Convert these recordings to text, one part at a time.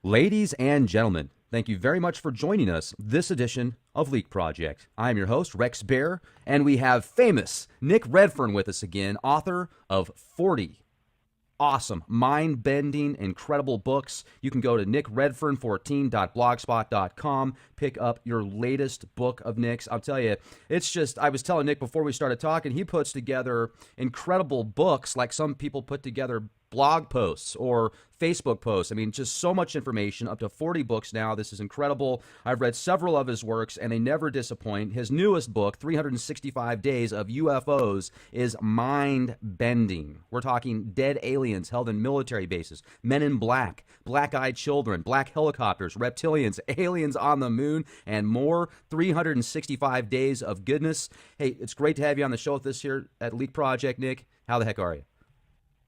Ladies and gentlemen, thank you very much for joining us this edition of Leak Project. I'm your host, Rex Bear, and we have famous Nick Redfern with us again, author of 40 awesome, mind-bending, incredible books. You can go to nickredfern14.blogspot.com, pick up your latest book of Nick's. I'll tell you, it's just, I was telling Nick before we started talking, he puts together incredible books like some people put together blog posts or Facebook posts. I mean, just so much information, up to 40 books now. This is incredible. I've read several of his works, and they never disappoint. His newest book, 365 Days of UFOs, is mind-bending. We're talking dead aliens held in military bases, men in black, black-eyed children, black helicopters, reptilians, aliens on the moon, and more. 365 days of goodness. Hey, it's great to have you on the show with us here at Leak Project, Nick. How the heck are you?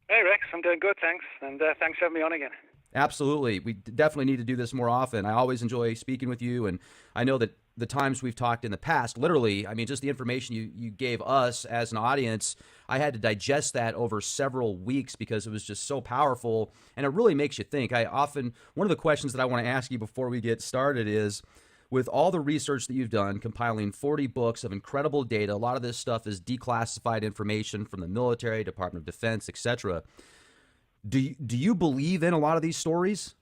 Hey, Rex. I'm doing good, thanks. And thanks for having me on again. Absolutely. We definitely need to do this more often. I always enjoy speaking with you, and I know that the times we've talked in the past, literally, I mean, just the information you gave us as an audience, I had to digest that over several weeks because it was just so powerful, and it really makes you think. One of the questions that I want to ask you before we get started is, with all the research that you've done, compiling 40 books of incredible data, a lot of this stuff is declassified information from the military, Department of Defense, etc. Do you believe in a lot of these stories?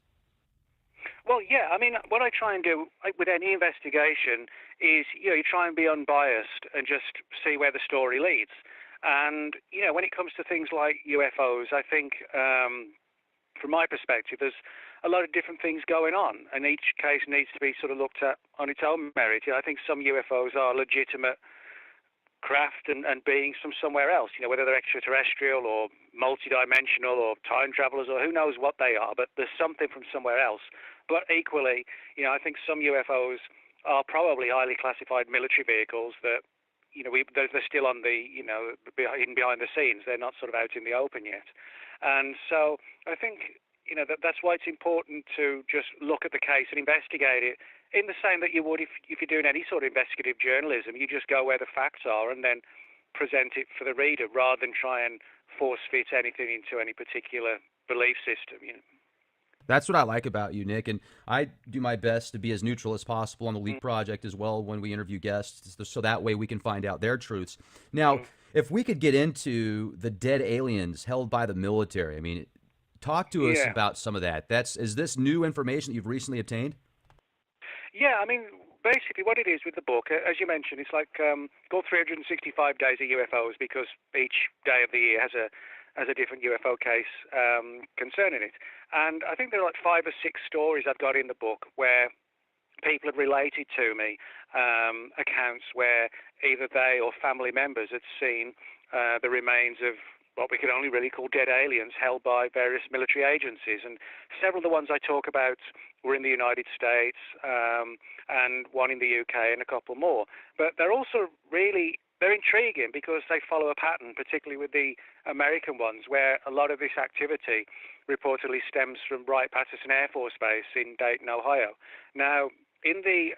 Well, yeah. I mean, what I try and do with any investigation is, you try and be unbiased and just see where the story leads. And, when it comes to things like UFOs, I think, from my perspective, there's a lot of different things going on, and each case needs to be sort of looked at on its own merit. I think some UFOs are legitimate craft and beings from somewhere else, whether they're extraterrestrial or multidimensional or time travelers or who knows what they are, but there's something from somewhere else. But equally, I think some UFOs are probably highly classified military vehicles that, they're still on the, behind the scenes. They're not sort of out in the open yet. And so I think, that's why it's important to just look at the case and investigate it in the same that you would if you're doing any sort of investigative journalism. You just go where the facts are and then present it for the reader rather than try and force fit anything into any particular belief system. That's what I like about you, Nick, and I do my best to be as neutral as possible on the Leak Project as well when we interview guests, so that way we can find out their truths. Now, if we could get into the dead aliens held by the military, I mean, talk to us about some of that. Is this new information that you've recently obtained? Yeah, I mean, basically what it is with the book, as you mentioned, it's like called 365 Days of UFOs because each day of the year has a different UFO case concerning it. And I think there are like 5 or 6 stories I've got in the book where people have related to me accounts where either they or family members had seen the remains of what we could only really call dead aliens held by various military agencies. And several of the ones I talk about were in the United States and one in the UK and a couple more. But they're also they're intriguing because they follow a pattern, particularly with the American ones, where a lot of this activity reportedly stems from Wright-Patterson Air Force Base in Dayton, Ohio. Now, in the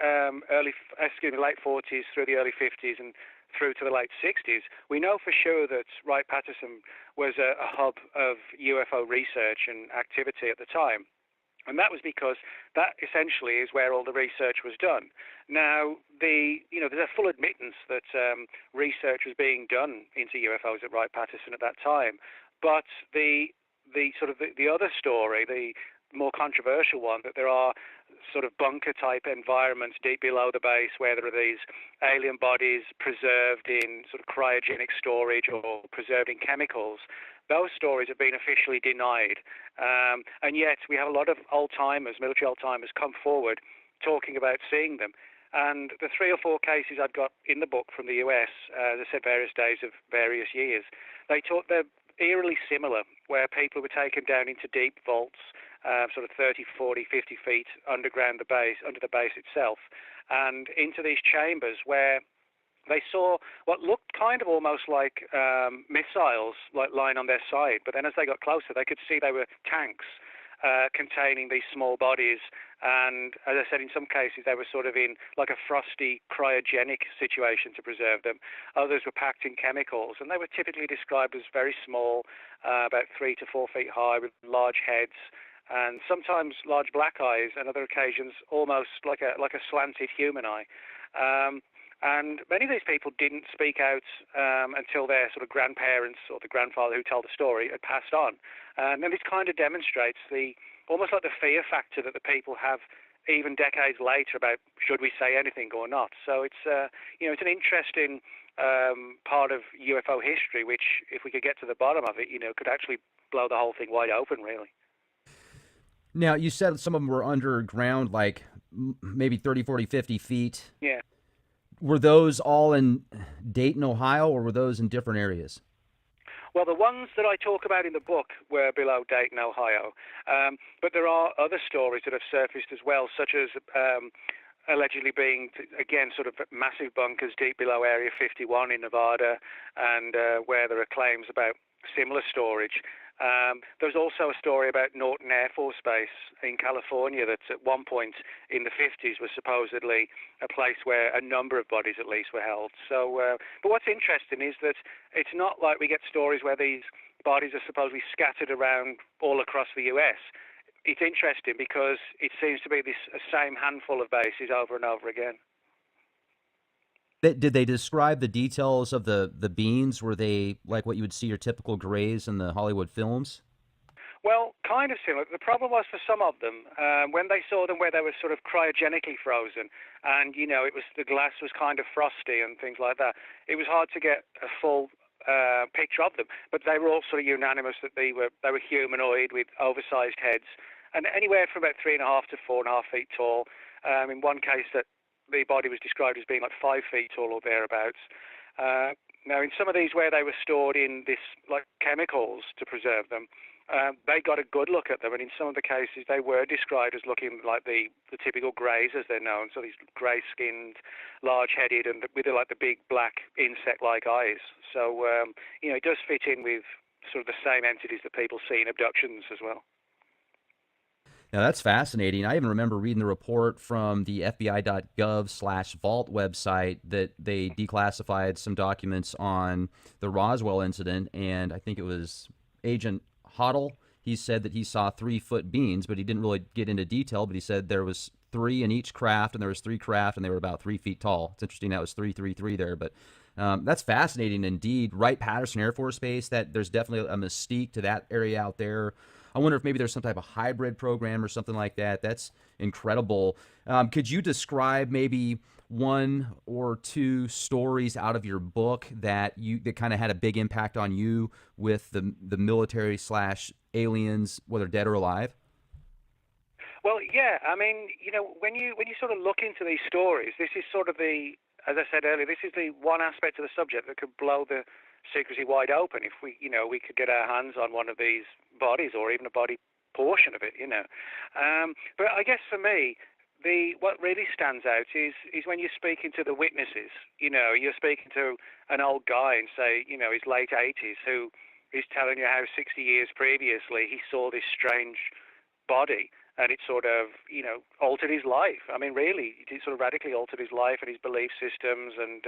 late 40s through the early 50s and through to the late 60s, we know for sure that Wright-Patterson was a hub of UFO research and activity at the time. And that was because that essentially is where all the research was done. Now, there's a full admittance that research was being done into UFOs at Wright-Patterson at that time. But the other story, the more controversial one, that there are sort of bunker-type environments deep below the base where there are these alien bodies preserved in sort of cryogenic storage or preserved in chemicals. Those stories have been officially denied. And yet we have a lot of old-timers, military old-timers, come forward talking about seeing them. And the 3 or 4 cases I've got in the book from the US, as I said, various days of various years, they're eerily similar, where people were taken down into deep vaults, sort of 30, 40, 50 feet under the base itself, and into these chambers where they saw what looked kind of almost like missiles lying on their side. But then as they got closer, they could see they were tanks containing these small bodies. And as I said, in some cases, they were sort of in like a frosty cryogenic situation to preserve them. Others were packed in chemicals, and they were typically described as very small, about 3 to 4 feet high, with large heads, and sometimes large black eyes, and other occasions almost like a slanted human eye. And many of these people didn't speak out until their sort of grandparents or the grandfather who told the story had passed on. And this kind of demonstrates almost like the fear factor that the people have even decades later about should we say anything or not. So it's it's an interesting part of UFO history, which if we could get to the bottom of it, could actually blow the whole thing wide open, really. Now, you said some of them were underground, like maybe 30, 40, 50 feet. Yeah. Were those all in Dayton, Ohio, or were those in different areas? Well, the ones that I talk about in the book were below Dayton, Ohio. But there are other stories that have surfaced as well, such as allegedly being, again, sort of massive bunkers deep below Area 51 in Nevada, and where there are claims about similar storage. There's also a story about Norton Air Force Base in California that at one point in the 50s was supposedly a place where a number of bodies at least were held. So, but what's interesting is that it's not like we get stories where these bodies are supposedly scattered around all across the US. It's interesting because it seems to be this same handful of bases over and over again. Did they describe the details of the beans? Were they like what you would see your typical grays in the Hollywood films? Well, kind of similar. The problem was for some of them, when they saw them where they were sort of cryogenically frozen, and the glass was kind of frosty and things like that. It was hard to get a full picture of them, but they were all sort of unanimous that they were humanoid with oversized heads, and anywhere from about 3.5 to 4.5 feet tall. In one case, that the body was described as being like 5 feet tall or thereabouts. Now, in some of these where they were stored in this like chemicals to preserve them, they got a good look at them, and in some of the cases they were described as looking like the typical greys as they're known, so these grey-skinned, large-headed, and with like the big black insect-like eyes. So it does fit in with sort of the same entities that people see in abductions as well. Now, that's fascinating. I even remember reading the report from the FBI.gov/vault website that they declassified some documents on the Roswell incident, and I think it was Agent Hoddle. He said that he saw 3-foot beans, but he didn't really get into detail, but he said there was 3 in each craft, and there was 3 craft, and they were about 3 feet tall. It's interesting that was 333 there, but that's fascinating indeed. Wright-Patterson Air Force Base, that there's definitely a mystique to that area out there. I wonder if maybe there's some type of hybrid program or something like that. That's incredible. Could you describe maybe 1 or 2 stories out of your book that kind of had a big impact on you with the military/aliens, whether dead or alive? Well, yeah. I mean, when you sort of look into these stories, this is sort of as I said earlier, this is the one aspect of the subject that could blow the secrecy wide open if we could get our hands on one of these bodies, or even a body portion of it. But I guess for me, what really stands out is when you're speaking to the witnesses. You're speaking to an old guy in, say, his late 80s, who is telling you how 60 years previously he saw this strange body, and it sort of, altered his life. I mean, really, it sort of radically altered his life and his belief systems, and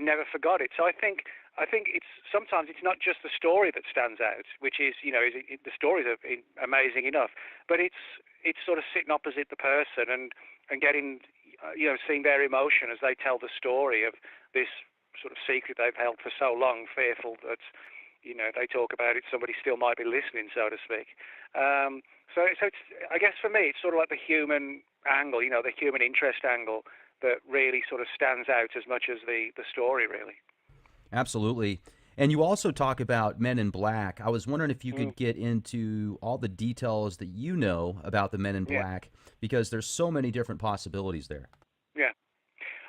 never forgot it. So I think sometimes it's not just the story that stands out, which is, the stories are amazing enough, but it's sort of sitting opposite the person and getting, seeing their emotion as they tell the story of this sort of secret they've held for so long, fearful that, they talk about it, somebody still might be listening, so to speak. So it's, I guess for me, it's sort of like the human angle, the human interest angle that really sort of stands out as much as the story, really. Absolutely. And you also talk about Men in Black. I was wondering if you could get into all the details that you know about the Men in Black, because there's so many different possibilities there. Yeah.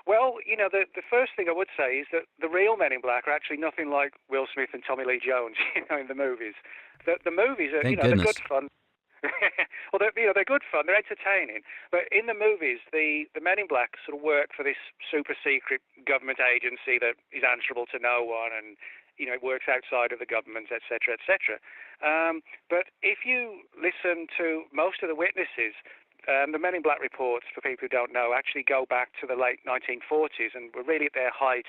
Well, the first thing I would say is that the real Men in Black are actually nothing like Will Smith and Tommy Lee Jones, in the movies. The movies are, they're good fun. Well, they're good fun. They're entertaining. But in the movies, the Men in Black sort of work for this super secret government agency that is answerable to no one, and it works outside of the government, etc., etc. But if you listen to most of the witnesses, the Men in Black reports, for people who don't know, actually go back to the late 1940s and were really at their height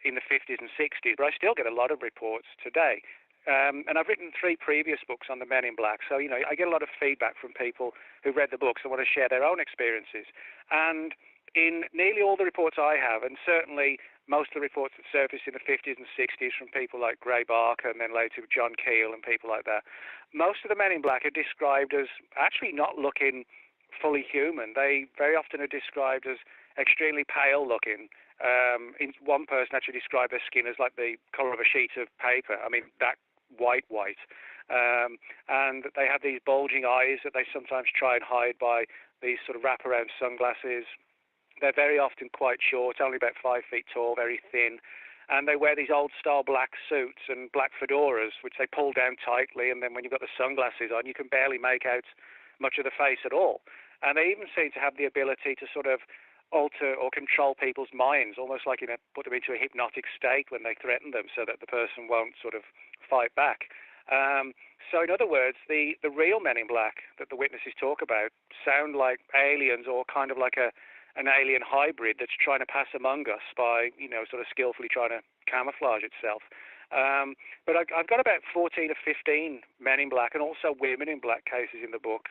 in the 50s and 60s. But I still get a lot of reports today And I've written 3 previous books on the Men in Black, so I get a lot of feedback from people who've read the books and want to share their own experiences. And in nearly all the reports I have, and certainly most of the reports that surfaced in the 50s and 60s from people like Gray Barker and then later John Keel and people like that, most of the Men in Black are described as actually not looking fully human. They very often are described as extremely pale looking. One person actually described their skin as like the color of a sheet of paper. I mean, that white. And they have these bulging eyes that they sometimes try and hide by these sort of wraparound sunglasses. They're very often quite short, only about 5 feet tall, very thin. And they wear these old-style black suits and black fedoras, which they pull down tightly, and then when you've got the sunglasses on, you can barely make out much of the face at all. And they even seem to have the ability to sort of alter or control people's minds, almost like put them into a hypnotic state when they threaten them so that the person won't sort of fight back. So in other words, the real Men in Black that the witnesses talk about sound like aliens or kind of like an alien hybrid that's trying to pass among us by, sort of skillfully trying to camouflage itself. But I've got about 14 or 15 Men in Black and also Women in Black cases in the book,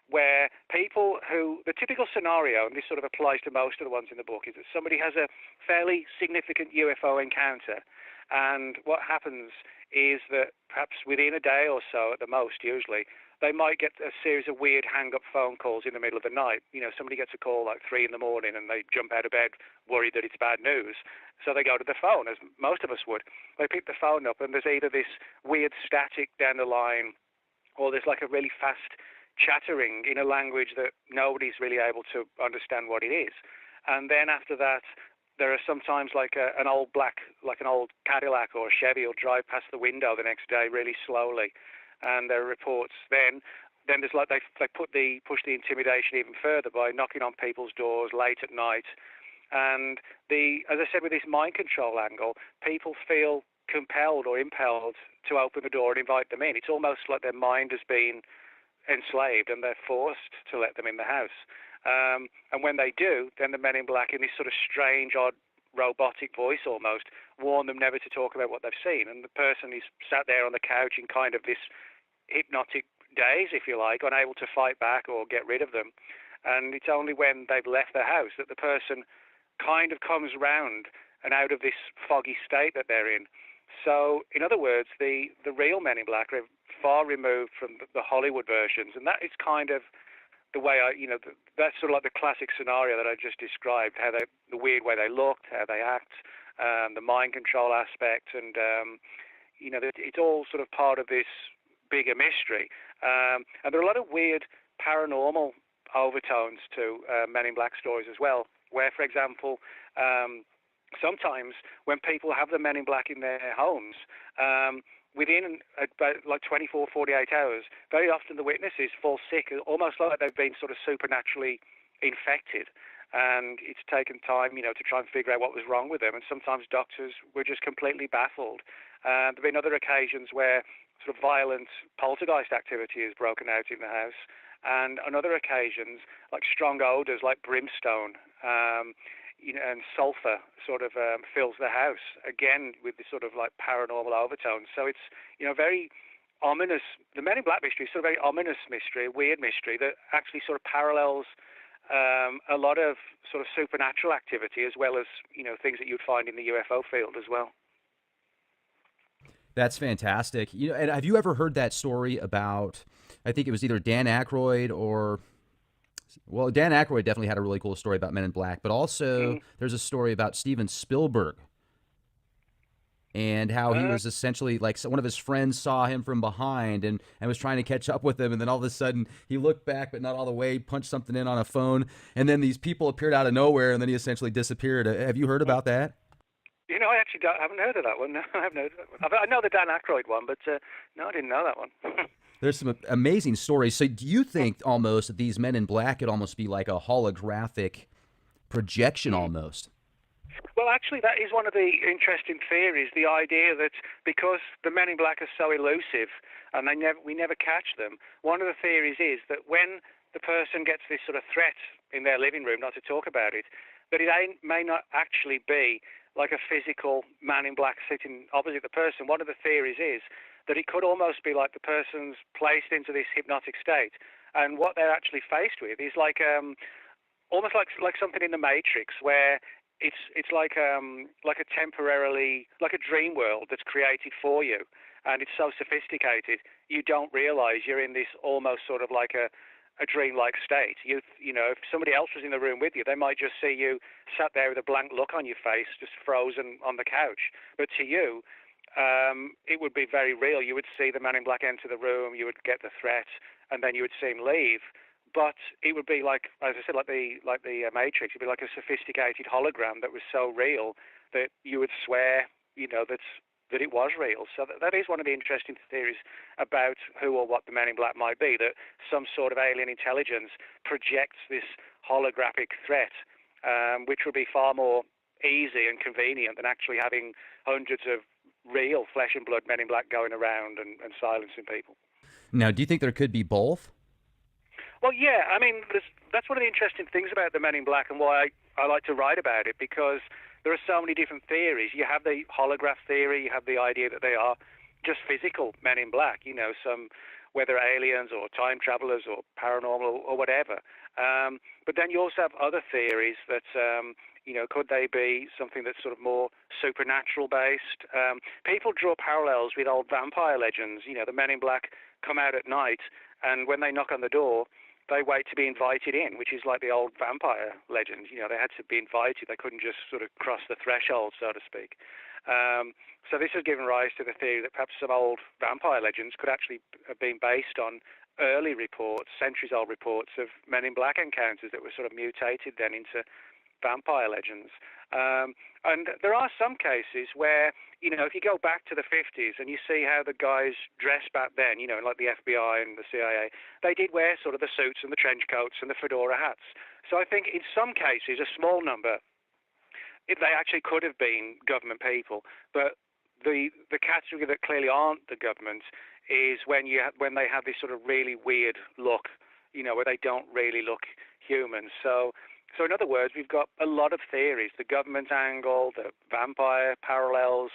where the typical scenario, and this sort of applies to most of the ones in the book, is that somebody has a fairly significant UFO encounter, and what happens is that perhaps within a day or so at the most, usually, they might get a series of weird hang-up phone calls in the middle of the night. Somebody gets a call like 3 in the morning and they jump out of bed worried that it's bad news. So they go to the phone, as most of us would. They pick the phone up and there's either this weird static down the line or there's like a really fast chattering in a language that nobody's really able to understand what it is. And then after that, there are sometimes like an old Cadillac or a Chevy will drive past the window the next day really slowly. And there are reports then there's like they push the intimidation even further by knocking on people's doors late at night. And as I said, with this mind control angle, people feel compelled or impelled to open the door and invite them in. It's almost like their mind has been enslaved and they're forced to let them in the house. And when they do, then the Men in Black, in this sort of strange, odd, robotic voice almost, warn them never to talk about what they've seen. And the person is sat there on the couch in kind of this hypnotic daze, if you like, unable to fight back or get rid of them. And it's only when they've left the house that the person kind of comes round and out of this foggy state that they're in. So, in other words, the real Men in Black are far removed from the Hollywood versions, and that is kind of the way that's sort of like the classic scenario that I just described, the weird way they looked, how they act, the mind control aspect, and it's all sort of part of this bigger mystery. And there are a lot of weird paranormal overtones to Men in Black stories as well, where, for example, sometimes when people have the Men in Black in their homes, within about like 24, 48 hours, very often the witnesses fall sick, almost like they've been sort of supernaturally infected. And it's taken time, to try and figure out what was wrong with them. And sometimes doctors were just completely baffled. There have been other occasions where sort of violent poltergeist activity has broken out in the house. And on other occasions, like strong odors like brimstone, and sulfur sort of fills the house, again with this sort of like paranormal overtones. So it's, very ominous. The Men in Black mystery is sort of a very ominous mystery, a weird mystery that actually sort of parallels a lot of sort of supernatural activity as well as, things that you'd find in the UFO field as well. That's fantastic. And have you ever heard that story about, I think it was either Dan Aykroyd or... Well, Dan Aykroyd definitely had a really cool story about Men in Black, but also there's a story about Steven Spielberg and how he was essentially like one of his friends saw him from behind and was trying to catch up with him, and then all of a sudden he looked back but not all the way, punched something in on a phone, and then these people appeared out of nowhere, and then he essentially disappeared. Have you heard about that? I actually haven't heard of that one. No, I haven't heard of that one. I know the Dan Aykroyd one, but no, I didn't know that one. There's some amazing stories. So do you think almost that these Men in Black could almost be like a holographic projection almost? Well, actually, that is one of the interesting theories, the idea that because the Men in Black are so elusive and we never catch them, one of the theories is that when the person gets this sort of threat in their living room not to talk about it, that it may not actually be like a physical man in black sitting opposite the person. One of the theories is that it could almost be like the person's placed into this hypnotic state, and what they're actually faced with is like almost like something in the Matrix, where it's like a temporarily, like a dream world that's created for you, and it's so sophisticated you don't realize you're in this almost sort of like a dreamlike state. You know, if somebody else was in the room with you, they might just see you sat there with a blank look on your face, just frozen on the couch. But to you, it would be very real. You would see the man in black enter the room, you would get the threat, and then you would see him leave. But it would be like, as I said, like the Matrix. It'd be like a sophisticated hologram that was so real that you would swear, you know, that it was real. So that is one of the interesting theories about who or what the Men in Black might be, that some sort of alien intelligence projects this holographic threat, which would be far more easy and convenient than actually having hundreds of real flesh and blood Men in Black going around and silencing people. Now, do you think there could be both? Well, yeah, I mean, that's one of the interesting things about the Men in Black and why I like to write about it, because there are so many different theories. You have the holograph theory, you have the idea that they are just physical Men in Black, you know, some whether aliens or time travelers or paranormal or whatever. But then you also have other theories that, you know, could they be something that's sort of more supernatural based? People draw parallels with old vampire legends. You know, the Men in Black come out at night, and when they knock on the door, they wait to be invited in, which is like the old vampire legend. You know, they had to be invited. They couldn't just sort of cross the threshold, so to speak. So this has given rise to the theory that perhaps some old vampire legends could actually have been based on early reports, centuries-old reports of Men in Black encounters that were sort of mutated then into vampire legends. And there are some cases where, you know, if you go back to the 50s and you see how the guys dressed back then, you know, like the FBI and the CIA, they did wear sort of the suits and the trench coats and the fedora hats. So I think in some cases, a small number, they actually could have been government people. But the category that clearly aren't the government is when they have this sort of really weird look, you know, where they don't really look human. So in other words, we've got a lot of theories: the government angle, the vampire parallels,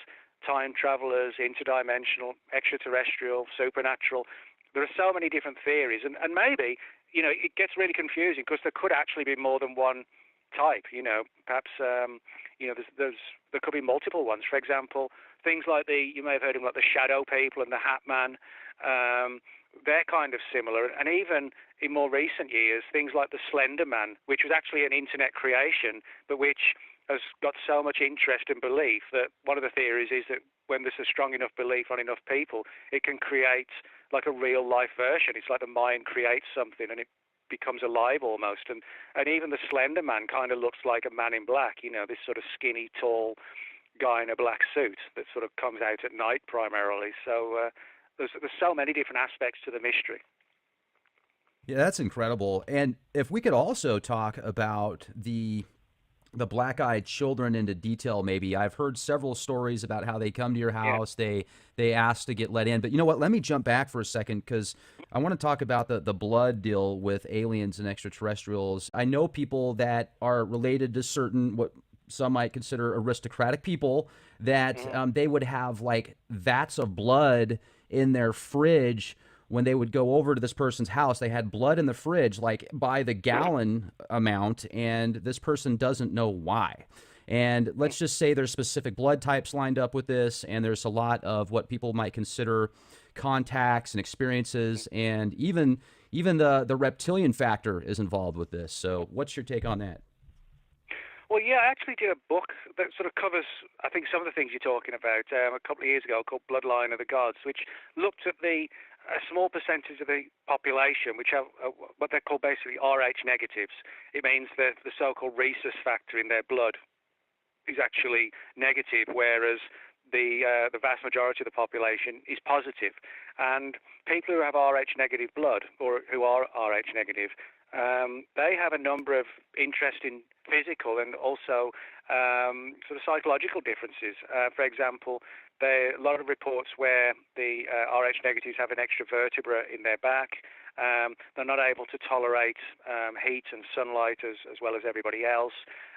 time travelers, interdimensional, extraterrestrial, supernatural. There are so many different theories, and maybe, you know, it gets really confusing because there could actually be more than one type. You know, perhaps you know, there could be multiple ones. For example, things like you may have heard of like the Shadow People and the Hat Man. They're kind of similar, and even in more recent years, things like the Slender Man, which was actually an internet creation, but which has got so much interest and belief that one of the theories is that when there's a strong enough belief on enough people, it can create like a real life version. It's like the mind creates something and it becomes alive almost. And even the Slender Man kind of looks like a man in black, you know, this sort of skinny, tall guy in a black suit that sort of comes out at night primarily. So there's so many different aspects to the mystery. Yeah, that's incredible. And if we could also talk about the black-eyed children into detail, maybe. I've heard several stories about how they come to your house, they ask to get let in. But you know what? Let me jump back for a second, because I want to talk about the blood deal with aliens and extraterrestrials. I know people that are related to certain, what some might consider aristocratic people, that they would have like vats of blood in their fridge. When they would go over to this person's house, they had blood in the fridge, like by the gallon amount, and this person doesn't know why. And let's just say there's specific blood types lined up with this, and there's a lot of what people might consider contacts and experiences, and even the reptilian factor is involved with this. So what's your take on that? Well, yeah, I actually did a book that sort of covers, I think, some of the things you're talking about a couple of years ago, called Bloodline of the Gods, which looked at a small percentage of the population which have what they call basically Rh negatives. It means that the so-called rhesus factor in their blood is actually negative, whereas the vast majority of the population is positive. And people who have Rh negative blood, or who are Rh negative, they have a number of interesting physical and also sort of psychological differences. For example, there are a lot of reports where the Rh negatives have an extra vertebra in their back. They're not able to tolerate heat and sunlight as well as everybody else.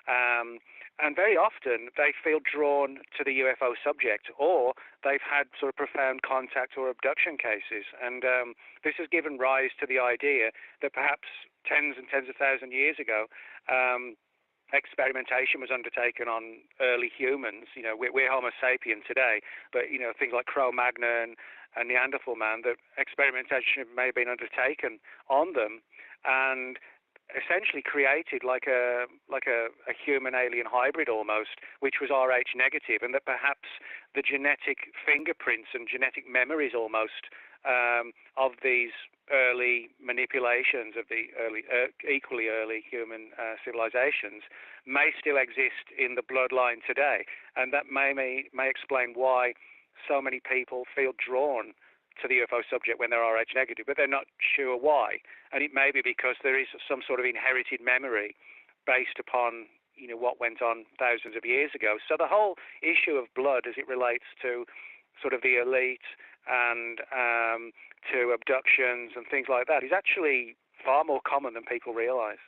And very often they feel drawn to the UFO subject, or they've had sort of profound contact or abduction cases. And this has given rise to the idea that perhaps tens and tens of thousands of years ago, experimentation was undertaken on early humans. You know, we're Homo sapien today, but, you know, things like Cro-Magnon and Neanderthal man, that experimentation may have been undertaken on them and essentially created like a human alien hybrid almost, which was Rh negative, and that perhaps the genetic fingerprints and genetic memories almost of these early manipulations of the equally early human civilizations may still exist in the bloodline today, and that may explain why so many people feel drawn to the UFO subject when they're Rh negative, but they're not sure why. And it may be because there is some sort of inherited memory based upon, you know, what went on thousands of years ago. So the whole issue of blood as it relates to sort of the elite and to abductions and things like that is actually far more common than people realize.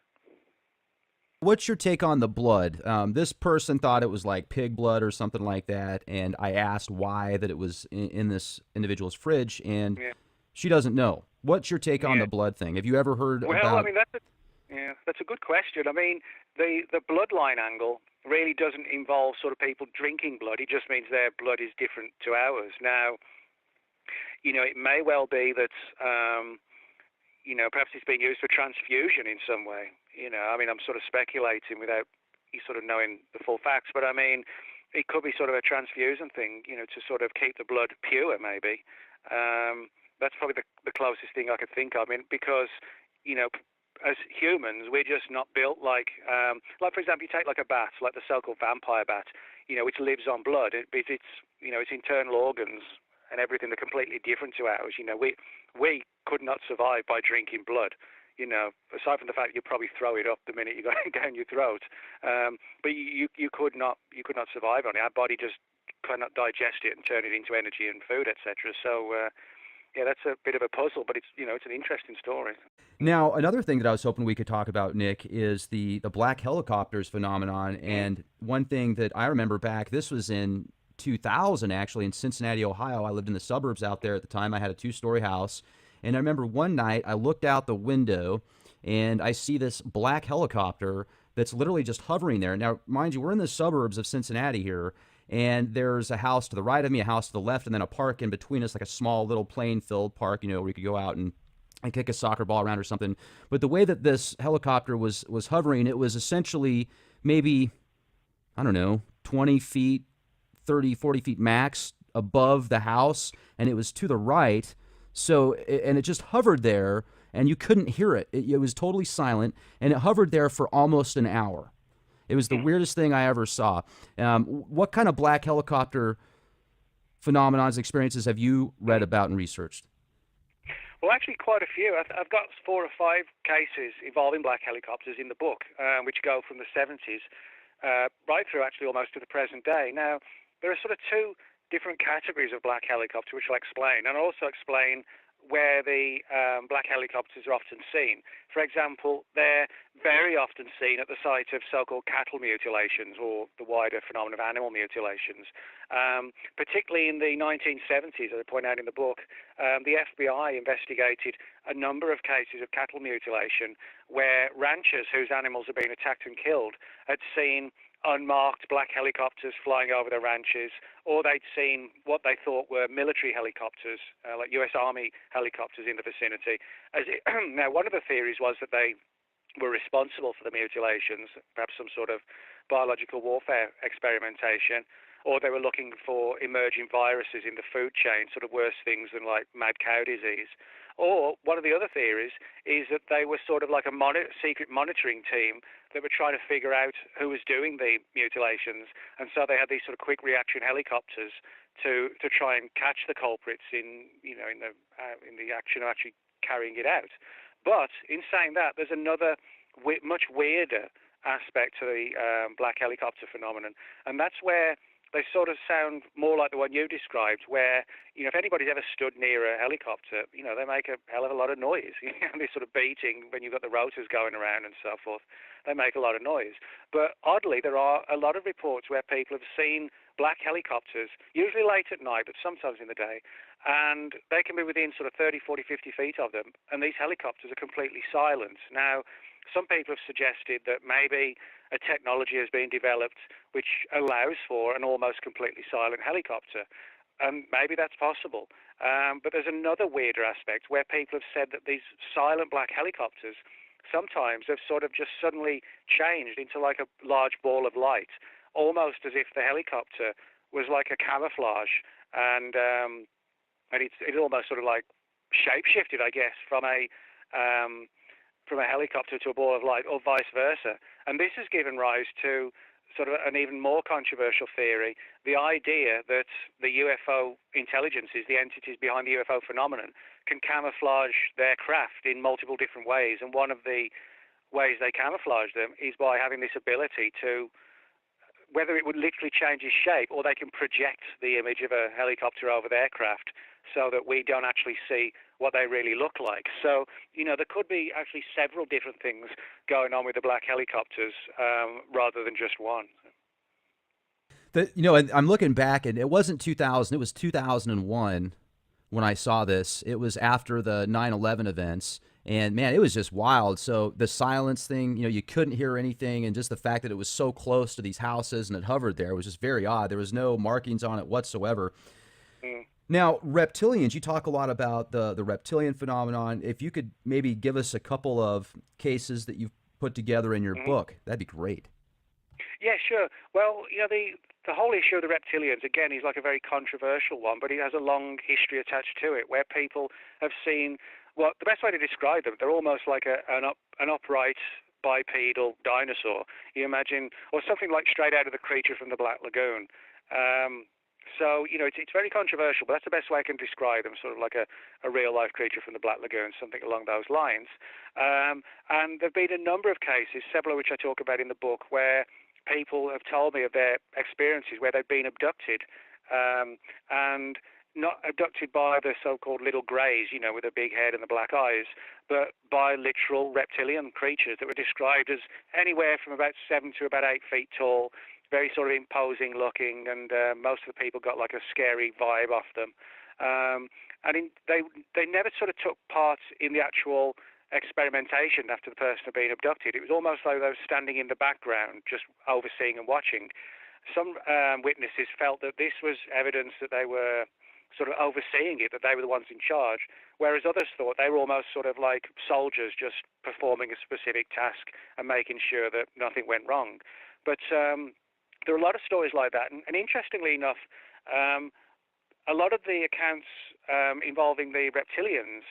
What's your take on the blood? This person thought it was like pig blood or something like that, and I asked why that it was in this individual's fridge, and she doesn't know. What's your take on the blood thing? Have you ever heard about... Well, I mean, that's a good question. I mean, the bloodline angle really doesn't involve sort of people drinking blood. It just means their blood is different to ours. Now, you know, it may well be that, you know, perhaps it's being used for transfusion in some way. You know, I mean, I'm sort of speculating without you sort of knowing the full facts, but I mean, it could be sort of a transfusion thing, you know, to sort of keep the blood pure, maybe. That's probably the closest thing I could think of. I mean, because, you know, as humans, we're just not built like for example, you take like a bat, like the so-called vampire bat, you know, which lives on blood. It's you know, its internal organs and everything are completely different to ours. You know, we could not survive by drinking blood. You know, aside from the fact you probably throw it up the minute you go down your throat, but you could not survive on it. Our body just cannot digest it and turn it into energy and food, etc. So yeah, that's a bit of a puzzle, but it's, you know, it's an interesting story. Now, another thing that I was hoping we could talk about, Nick, is the black helicopters phenomenon. And one thing that I remember back, this was in 2000, actually, in Cincinnati, Ohio. I lived in the suburbs out there at the time. I had a 2-story house. And I remember one night I looked out the window and I see this black helicopter that's literally just hovering there. Now, mind you, we're in the suburbs of Cincinnati here, and there's a house to the right of me, a house to the left, and then a park in between us, like a small little plain-filled park, you know, where you could go out and kick a soccer ball around or something. But the way that this helicopter was hovering, it was essentially maybe, I don't know, 20 feet, 30, 40 feet max above the house, and it was to the right. So, and it just hovered there, and you couldn't hear it. It was totally silent, and it hovered there for almost an hour. It was the weirdest thing I ever saw. What kind of black helicopter phenomenons, experiences have you read about and researched? Well, actually, quite a few. I've got 4 or 5 cases involving black helicopters in the book, which go from the 70s right through actually almost to the present day. Now, there are sort of 2 different categories of black helicopter, which I'll explain, and I'll also explain where the black helicopters are often seen. For example, they're very often seen at the site of so-called cattle mutilations, or the wider phenomenon of animal mutilations. Particularly in the 1970s, as I point out in the book, the FBI investigated a number of cases of cattle mutilation where ranchers whose animals had been attacked and killed had seen unmarked black helicopters flying over the ranches, or they'd seen what they thought were military helicopters, like U.S. Army helicopters in the vicinity. Now, one of the theories was that they were responsible for the mutilations, perhaps some sort of biological warfare experimentation, or they were looking for emerging viruses in the food chain, sort of worse things than like mad cow disease. Or one of the other theories is that they were sort of like a secret monitoring team that were trying to figure out who was doing the mutilations, and so they had these sort of quick reaction helicopters to try and catch the culprits in the action of actually carrying it out. But in saying that, there's another much weirder aspect to the black helicopter phenomenon, and that's where they sort of sound more like the one you described, where, if anybody's ever stood near a helicopter, they make a hell of a lot of noise. They're sort of beating when you've got the rotors going around and so forth. They make a lot of noise. But oddly, there are a lot of reports where people have seen black helicopters, usually late at night, but sometimes in the day, and they can be within sort of 30, 40, 50 feet of them, and these helicopters are completely silent. Now, some people have suggested that maybe a technology has been developed which allows for an almost completely silent helicopter. And maybe that's possible. But there's another weirder aspect where people have said that these silent black helicopters sometimes have sort of just suddenly changed into like a large ball of light, almost as if the helicopter was like a camouflage, and it almost sort of like shape-shifted, I guess, from a helicopter to a ball of light, or vice versa. And this has given rise to sort of an even more controversial theory, the idea that the UFO intelligences, the entities behind the UFO phenomenon, can camouflage their craft in multiple different ways. And one of the ways they camouflage them is by having this ability to, whether it would literally change its shape, or they can project the image of a helicopter over their craft so that we don't actually see what they really look like. So, there could be actually several different things going on with the black helicopters rather than just one. And I'm looking back, and it wasn't 2000, it was 2001 when I saw this. It was after the 9/11 events, and man, it was just wild. So the silence thing, you couldn't hear anything, and just the fact that it was so close to these houses and it hovered there was just very odd. There was no markings on it whatsoever. Now, reptilians, you talk a lot about the reptilian phenomenon. If you could maybe give us a couple of cases that you've put together in your book, that'd be great. Yeah, sure. Well, the whole issue of the reptilians, again, is like a very controversial one, but it has a long history attached to it, where people have seen, well, the best way to describe them, they're almost like an upright bipedal dinosaur. You imagine, or something like straight out of The Creature from the Black Lagoon. So, it's very controversial, but that's the best way I can describe them, sort of like a real-life creature from the Black Lagoon, something along those lines. And there have been a number of cases, several of which I talk about in the book, where people have told me of their experiences where they've been abducted, and not abducted by the so-called little greys, with a big head and the black eyes, but by literal reptilian creatures that were described as anywhere from about 7 to about 8 feet tall, very sort of imposing looking, and most of the people got like a scary vibe off them. They never sort of took part in the actual experimentation after the person had been abducted. It was almost like they were standing in the background, just overseeing and watching. Some witnesses felt that this was evidence that they were sort of overseeing it, that they were the ones in charge, whereas others thought they were almost sort of like soldiers just performing a specific task and making sure that nothing went wrong. But there are a lot of stories like that, and interestingly enough, a lot of the accounts involving the reptilians,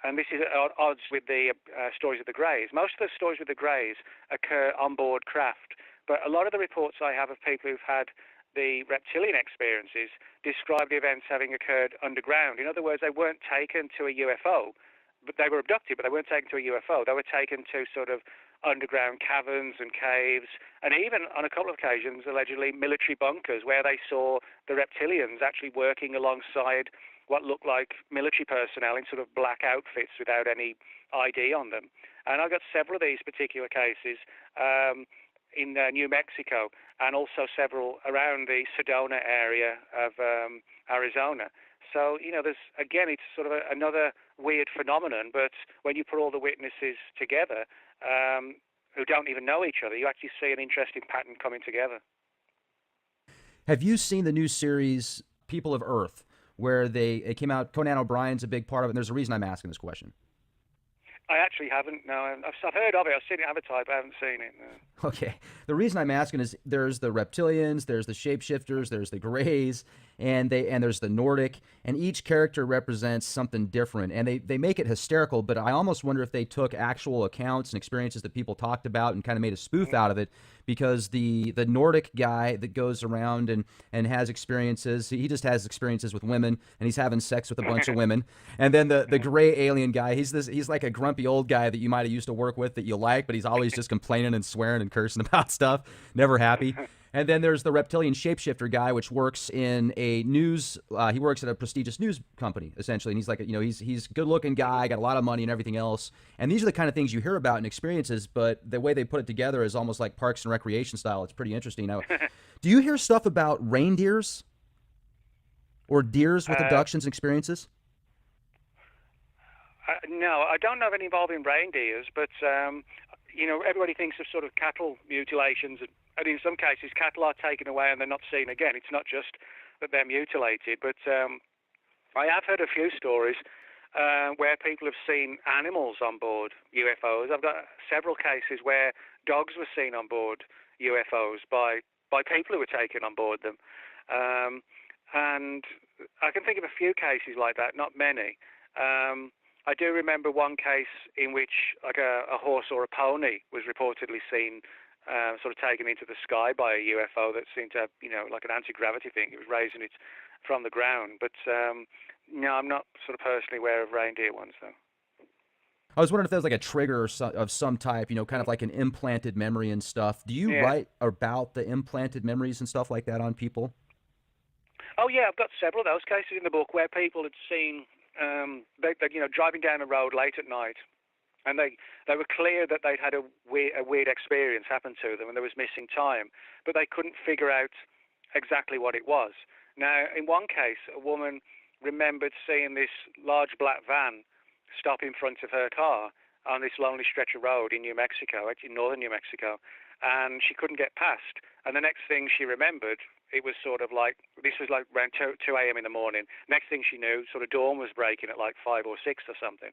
and this is at odds with the stories of the Greys. Most of the stories with the Greys occur on board craft, but a lot of the reports I have of people who've had the reptilian experiences describe the events having occurred underground. In other words, they weren't taken to a UFO, but they were abducted, but they weren't taken to a UFO. They were taken to sort of underground caverns and caves, and even on a couple of occasions, allegedly military bunkers, where they saw the reptilians actually working alongside what looked like military personnel in sort of black outfits without any ID on them. And I got several of these particular cases in New Mexico, and also several around the Sedona area of Arizona. So, it's sort of another weird phenomenon, but when you put all the witnesses together who don't even know each other, you actually see an interesting pattern coming together. Have you seen the new series People of Earth, where it came out? Conan O'Brien's a big part of it, and there's a reason I'm asking this question. I actually haven't. No, I've heard of it. I've seen it advertised, but I haven't seen it. No. Okay. The reason I'm asking is there's the reptilians, there's the shapeshifters, there's the greys, and there's the Nordic, and each character represents something different, and they make it hysterical. But I almost wonder if they took actual accounts and experiences that people talked about and kind of made a spoof out of it, because the Nordic guy that goes around and has experiences, he just has experiences with women, and he's having sex with a bunch of women. And then the gray alien guy, he's like a grumpy old guy that you might have used to work with that you like, but he's always just complaining and swearing and cursing about stuff, never happy. And then there's the reptilian shapeshifter guy, which works in a news. He works at a prestigious news company, essentially, and he's like, he's a good-looking guy, got a lot of money and everything else. And these are the kind of things you hear about in experiences, but the way they put it together is almost like Parks and Recreation style. It's pretty interesting. Now, do you hear stuff about reindeers or deers with abductions and experiences? No, I don't know of any involving reindeers, but everybody thinks of sort of cattle mutilations, and in some cases, cattle are taken away and they're not seen again. It's not just that they're mutilated, but I have heard a few stories where people have seen animals on board UFOs. I've got several cases where dogs were seen on board UFOs by people who were taken on board them, and I can think of a few cases like that, not many. I do remember one case in which like a horse or a pony was reportedly seen sort of taken into the sky by a UFO that seemed to have, like an anti-gravity thing. It was raising it from the ground. But no, I'm not sort of personally aware of reindeer ones, though. I was wondering if there was like a trigger of some type, kind of like an implanted memory and stuff. Do you Yeah. write about the implanted memories and stuff like that on people? Oh, yeah, I've got several of those cases in the book where people had seen, driving down a road late at night, and they were clear that they'd had a weird experience happen to them, and there was missing time, but they couldn't figure out exactly what it was. Now, in one case, a woman remembered seeing this large black van stop in front of her car on this lonely stretch of road in New Mexico, in northern New Mexico, and she couldn't get past. And the next thing she remembered, it was sort of like, this was like around 2 a.m. in the morning. Next thing she knew, sort of dawn was breaking at like 5 or 6 or something.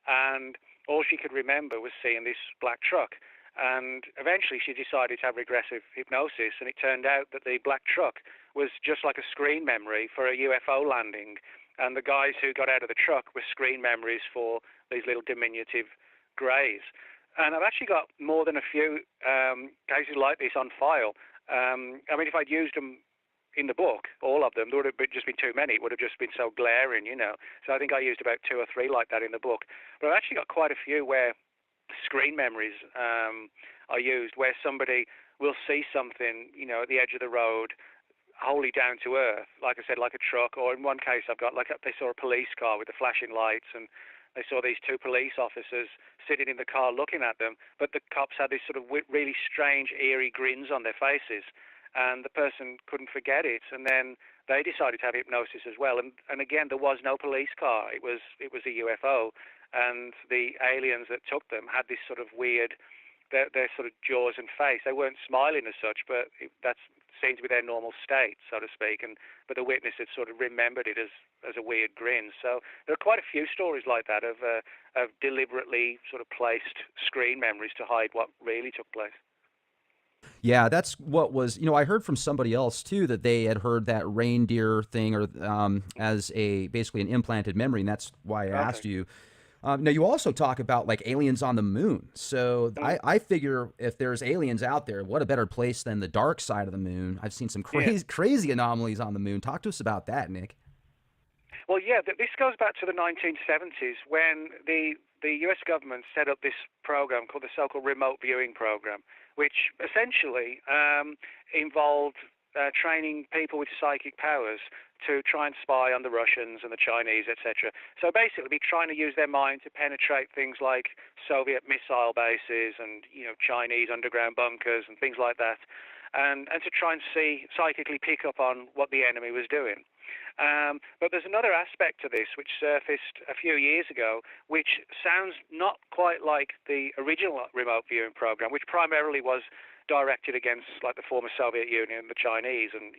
And all she could remember was seeing this black truck. And eventually she decided to have regressive hypnosis, and it turned out that the black truck was just like a screen memory for a UFO landing. And the guys who got out of the truck were screen memories for these little diminutive greys. And I've actually got more than a few cases like this on file. I mean, if I'd used them in the book, all of them, there would have just been too many. It would have just been so glaring, So I think I used about 2 or 3 like that in the book. But I've actually got quite a few where screen memories are used, where somebody will see something, at the edge of the road, wholly down to earth, like I said, like a truck. Or in one case, I've got they saw a police car with the flashing lights, and they saw these 2 police officers sitting in the car looking at them, but the cops had this sort of really strange, eerie grins on their faces, and the person couldn't forget it. And then they decided to have hypnosis as well. And again, there was no police car. It was a UFO, and the aliens that took them had this sort of weird, their sort of jaws and face. They weren't smiling as such, but that seemed to be their normal state, so to speak. But the witness had sort of remembered it as a weird grin. So there are quite a few stories like that of deliberately sort of placed screen memories to hide what really took place. Yeah, that's what was, I heard from somebody else too that they had heard that reindeer thing or as basically an implanted memory, and that's why I asked you. Now, you also talk about like aliens on the moon. So I figure if there's aliens out there, what a better place than the dark side of the moon. I've seen some crazy anomalies on the moon. Talk to us about that, Nick. Well, yeah, this goes back to the 1970s when the U.S. government set up this program called the so-called remote viewing program, which essentially involved training people with psychic powers to try and spy on the Russians and the Chinese, etc. So basically, trying to use their mind to penetrate things like Soviet missile bases and Chinese underground bunkers and things like that, and to try and psychically pick up on what the enemy was doing. But there's another aspect to this which surfaced a few years ago, which sounds not quite like the original remote viewing program, which primarily was directed against like the former Soviet Union, the Chinese, and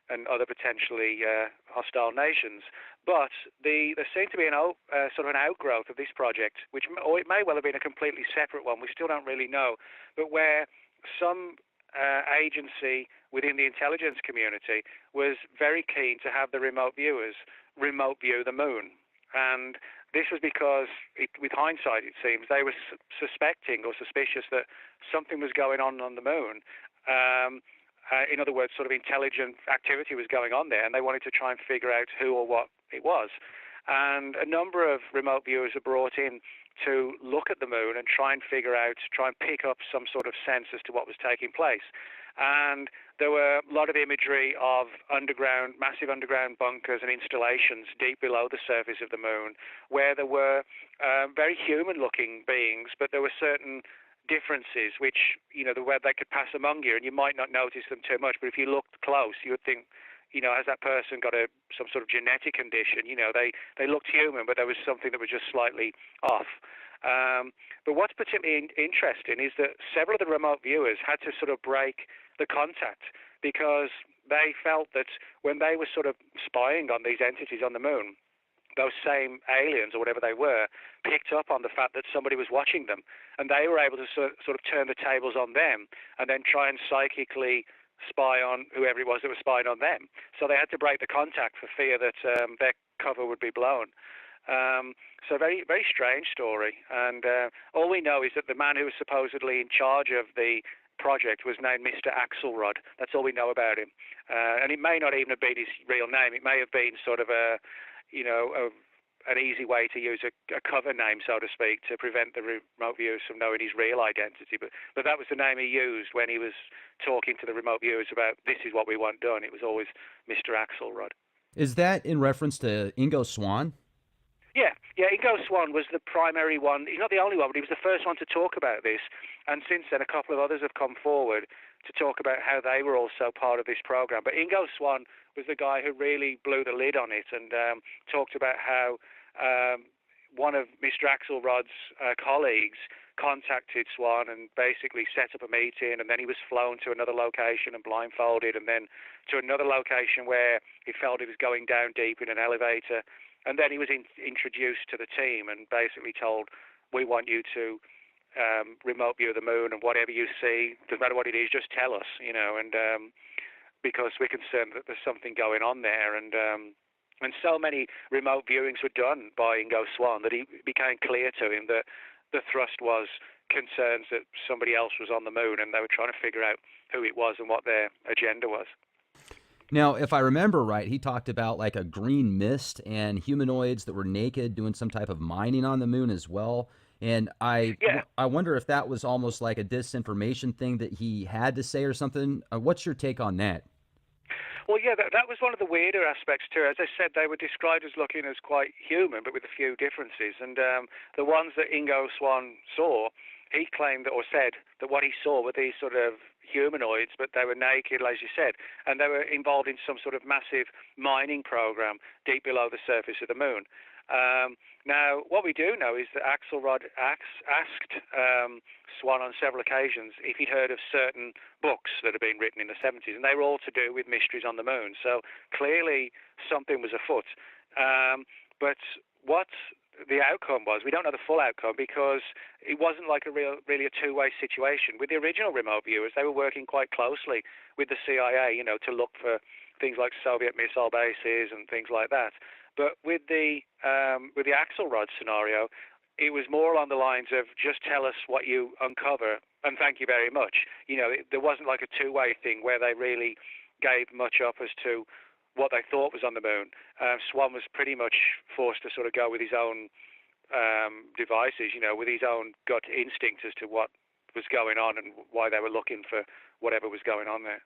and other potentially hostile nations. But there seemed to be sort of an outgrowth of this project, or it may well have been a completely separate one. We still don't really know, but where some agency within the intelligence community was very keen to have the remote viewers remote view the moon. And this was because, with hindsight, it seems, they were suspecting or suspicious that something was going on the moon. In other words, sort of intelligent activity was going on there, and they wanted to try and figure out who or what it was. And a number of remote viewers are brought in to look at the moon and try and pick up some sort of sense as to what was taking place. And there were a lot of imagery of massive underground bunkers and installations deep below the surface of the moon, where there were very human-looking beings, but there were certain differences which, the way they could pass among you, and you might not notice them too much, but if you looked close, you would think, has that person got some sort of genetic condition? They looked human, but there was something that was just slightly off. But what's particularly interesting is that several of the remote viewers had to sort of break the contact, because they felt that when they were sort of spying on these entities on the moon, those same aliens, or whatever they were, picked up on the fact that somebody was watching them, and they were able to sort of turn the tables on them and then try and psychically spy on whoever it was that was spying on them. So they had to break the contact for fear that their cover would be blown. So very, very strange story. And all we know is that the man who was supposedly in charge of the project was named Mr. Axelrod. That's all we know about him. And it may not even have been his real name. It may have been sort of an easy way to use a cover name, so to speak, to prevent the remote viewers from knowing his real identity. But that was the name he used when he was talking to the remote viewers about, this is what we want done. It was always Mr. Axelrod. Is that in reference to Ingo Swann? Yeah, Ingo Swann was the primary one. He's not the only one, but he was the first one to talk about this. And since then, a couple of others have come forward to talk about how they were also part of this program. But Ingo Swann was the guy who really blew the lid on it, and talked about how one of Mr. Axelrod's colleagues contacted Swann and basically set up a meeting, and then he was flown to another location and blindfolded, and then to another location where he felt he was going down deep in an elevator. And then he was introduced to the team and basically told, we want you to remote view the moon, and whatever you see, doesn't matter what it is, just tell us, and because we're concerned that there's something going on there. And so many remote viewings were done by Ingo Swann that it became clear to him that the thrust was concerns that somebody else was on the moon, and they were trying to figure out who it was and what their agenda was. Now, if I remember right, he talked about like a green mist and humanoids that were naked doing some type of mining on the moon as well. And I wonder if that was almost like a disinformation thing that he had to say or something. What's your take on that? Well, yeah, that was one of the weirder aspects too. As I said, they were described as looking as quite human, but with a few differences. And the ones that Ingo Swann saw, he claimed or said that what he saw were these sort of humanoids, but they were naked, as you said, and they were involved in some sort of massive mining program deep below the surface of the moon. Now, what we do know is that Axelrod asked Swann on several occasions if he'd heard of certain books that had been written in the 70s, and they were all to do with mysteries on the moon. So clearly something was afoot. But what the outcome was, we don't know the full outcome, because it wasn't like really a two-way situation. With the original remote viewers, they were working quite closely with the CIA, to look for things like Soviet missile bases and things like that. But with the Axelrod scenario, it was more along the lines of, just tell us what you uncover and thank you very much. There wasn't like a two-way thing where they really gave much up as to what they thought was on the moon. Swann was pretty much forced to sort of go with his own devices, with his own gut instinct as to what was going on and why they were looking for whatever was going on there.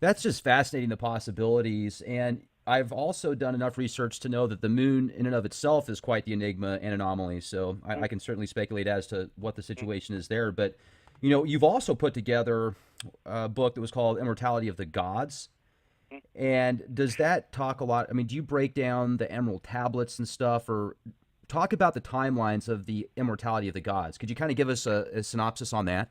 That's just fascinating, the possibilities. And I've also done enough research to know that the moon in and of itself is quite the enigma and anomaly. So I can certainly speculate as to what the situation is there. But, you've also put together a book that was called Immortality of the Gods. And does that talk a lot? I mean, do you break down the emerald tablets and stuff, or talk about the timelines of the immortality of the gods? Could you kind of give us a synopsis on that?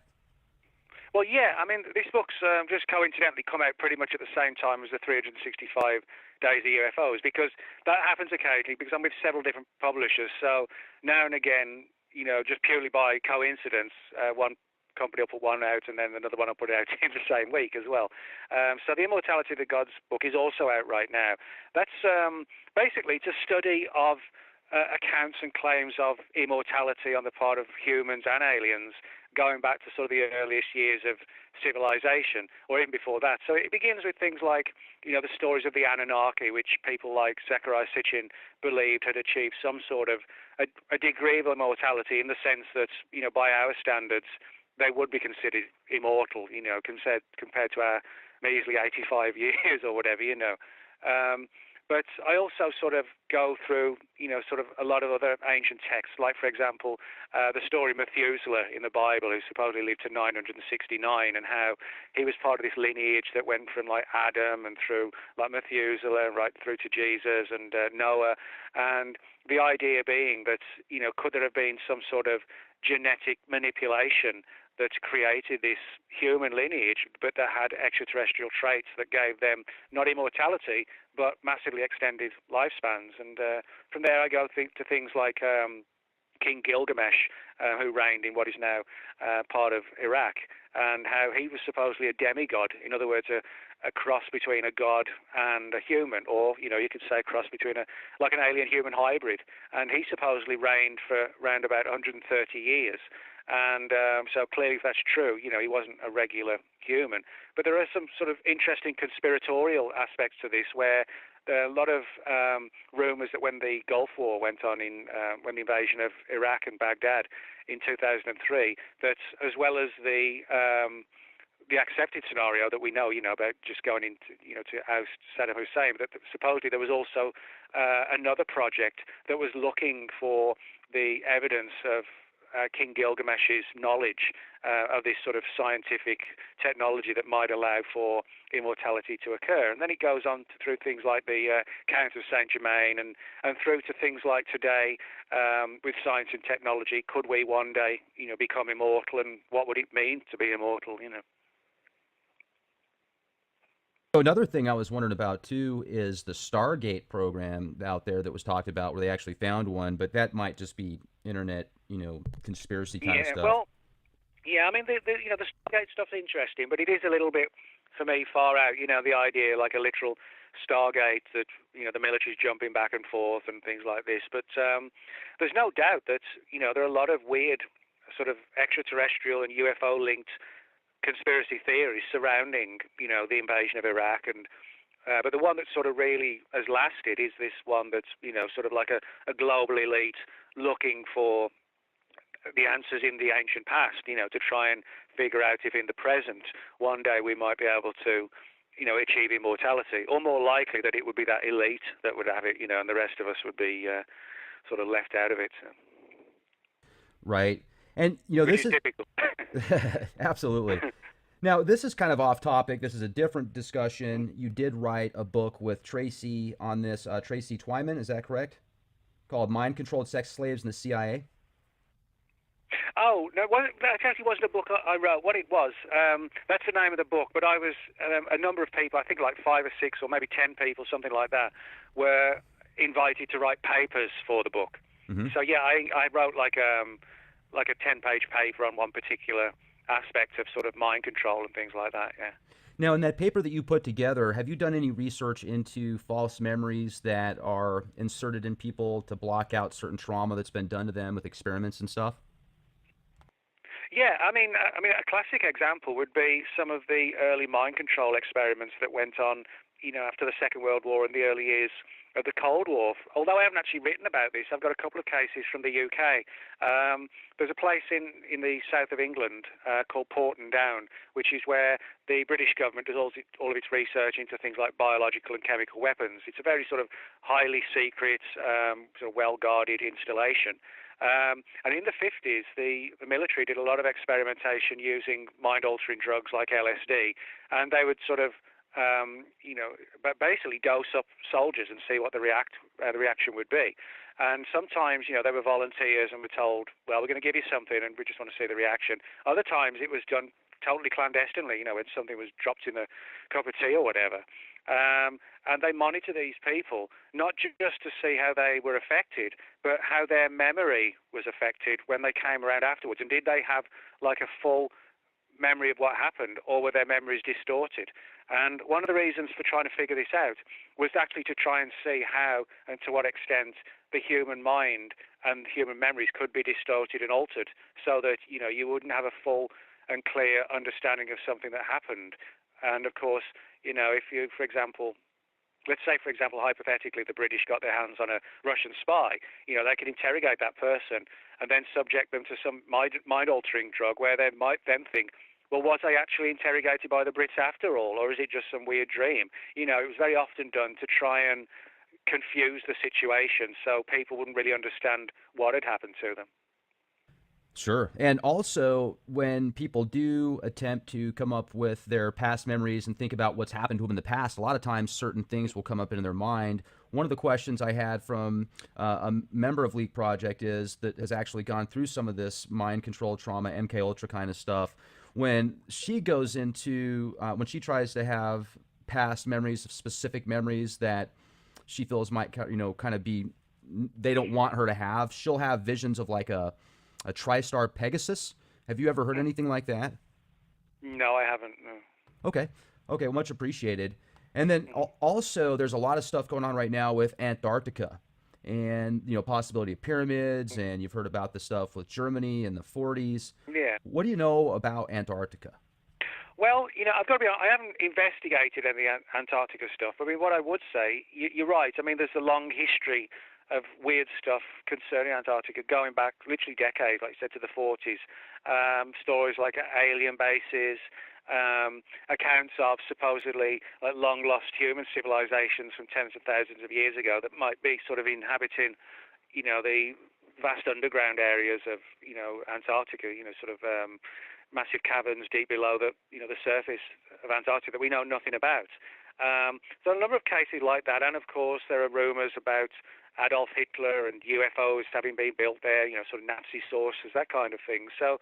Well, yeah. I mean, this book's just coincidentally come out pretty much at the same time as the 365 Days of UFOs, because that happens occasionally, because I'm with several different publishers. So now and again, just purely by coincidence, one company will put one out, and then another one will put it out in the same week as well. So the Immortality of the Gods book is also out right now. That's basically it's a study of accounts and claims of immortality on the part of humans and aliens going back to sort of the earliest years of civilization, or even before that. So it begins with things like, the stories of the Anunnaki, which people like Zecharia Sitchin believed had achieved some sort of a degree of immortality, in the sense that, by our standards, they would be considered immortal, compared to our measly 85 years or whatever. But I also sort of go through, sort of a lot of other ancient texts, like, for example, the story of Methuselah in the Bible, who supposedly lived to 969, and how he was part of this lineage that went from, like, Adam and through, like, Methuselah, right through to Jesus and Noah. And the idea being that, could there have been some sort of genetic manipulation that created this human lineage, but that had extraterrestrial traits that gave them not immortality, but massively extended lifespans. And from there I go to things like King Gilgamesh, who reigned in what is now part of Iraq, and how he was supposedly a demigod, in other words, a cross between a god and a human, or, you could say a cross between like an alien-human hybrid. And he supposedly reigned for around about 130 years. And so clearly, if that's true, he wasn't a regular human. But there are some sort of interesting conspiratorial aspects to this, where there are a lot of rumors that when the Gulf War went on, when the invasion of Iraq and Baghdad in 2003, that as well as the accepted scenario that we know, about just going into, to oust Saddam Hussein, that supposedly there was also another project that was looking for the evidence of King Gilgamesh's knowledge of this sort of scientific technology that might allow for immortality to occur. And then it goes on through things like the Count of Saint Germain, and through to things like today, with science and technology, could we one day, become immortal, and what would it mean to be immortal, So another thing I was wondering about too is the Stargate program out there that was talked about, where they actually found one, but that might just be internet, conspiracy kind of stuff. Well, yeah, I mean, the Stargate stuff's interesting, but it is a little bit, for me, far out. The idea like a literal Stargate that the military's jumping back and forth and things like this. But there's no doubt that there are a lot of weird sort of extraterrestrial and UFO linked conspiracy theories surrounding the invasion of Iraq, and but the one that sort of really has lasted is this one that's sort of like a global elite looking for the answers in the ancient past, to try and figure out if in the present one day we might be able to achieve immortality, or more likely that it would be that elite that would have it, and the rest of us would be sort of left out of it. Right. And this is typical. Absolutely. Now, this is kind of off topic. This is a different discussion. You did write a book with Tracy on this, Tracy Twyman, is that correct? Called Mind-Controlled Sex Slaves in the CIA? Oh, no, that actually wasn't a book I wrote. What it was, that's the name of the book, but I was, a number of people, I think like 5 or 6 or maybe 10 people, something like that, were invited to write papers for the book. Mm-hmm. So, yeah, I wrote like a 10-page paper on one particular aspect of sort of mind control and things like that, yeah. Now, in that paper that you put together, have you done any research into false memories that are inserted in people to block out certain trauma that's been done to them with experiments and stuff? Yeah, I mean, a classic example would be some of the early mind control experiments that went on, after the Second World War and the early years of the Cold War. Although I haven't actually written about this, I've got a couple of cases from the UK. There's a place in the south of England called Porton Down, which is where the British government does all of its research into things like biological and chemical weapons. It's a very sort of highly secret, sort of well-guarded installation. And in the 50s, the military did a lot of experimentation using mind-altering drugs like LSD, and they would sort of but basically dose up soldiers and see what the reaction would be. And sometimes, they were volunteers and were told, well, we're going to give you something and we just want to see the reaction. Other times it was done totally clandestinely, when something was dropped in a cup of tea or whatever. And they monitor these people, not just to see how they were affected, but how their memory was affected when they came around afterwards. And did they have like a full memory of what happened, or were their memories distorted? And one of the reasons for trying to figure this out was actually to try and see how and to what extent the human mind and human memories could be distorted and altered, so that you wouldn't have a full and clear understanding of something that happened. And of course, if you, for example, let's say, for example, hypothetically, the British got their hands on a Russian spy, they could interrogate that person and then subject them to some mind-altering drug where they might then think, well, was I actually interrogated by the Brits after all, or is it just some weird dream? It was very often done to try and confuse the situation so people wouldn't really understand what had happened to them. Sure. And also, when people do attempt to come up with their past memories and think about what's happened to them in the past, a lot of times certain things will come up in their mind. One of the questions I had from a member of Leak Project is that has actually gone through some of this mind control trauma, MK Ultra kind of stuff. When she goes into, when she tries to have past memories of specific memories that she feels might, kind of be, they don't want her to have, she'll have visions of like a TriStar Pegasus. Have you ever heard anything like that? No, I haven't. No. Okay. Okay. Much appreciated. And then also, there's a lot of stuff going on right now with Antarctica, and possibility of pyramids, and you've heard about the stuff with Germany in the 40s. Yeah. What do you know about Antarctica? Well, I've got to be honest, I haven't investigated any Antarctica stuff. I mean, what I would say, you're right. I mean, there's a long history of weird stuff concerning Antarctica going back literally decades, like you said, to the 40s. Stories like alien bases, accounts of supposedly like long-lost human civilizations from tens of thousands of years ago that might be sort of inhabiting, the vast underground areas of, Antarctica, sort of massive caverns deep below the surface of Antarctica that we know nothing about. So a number of cases like that, and of course there are rumors about Adolf Hitler and UFOs having been built there, sort of Nazi sources, that kind of thing. So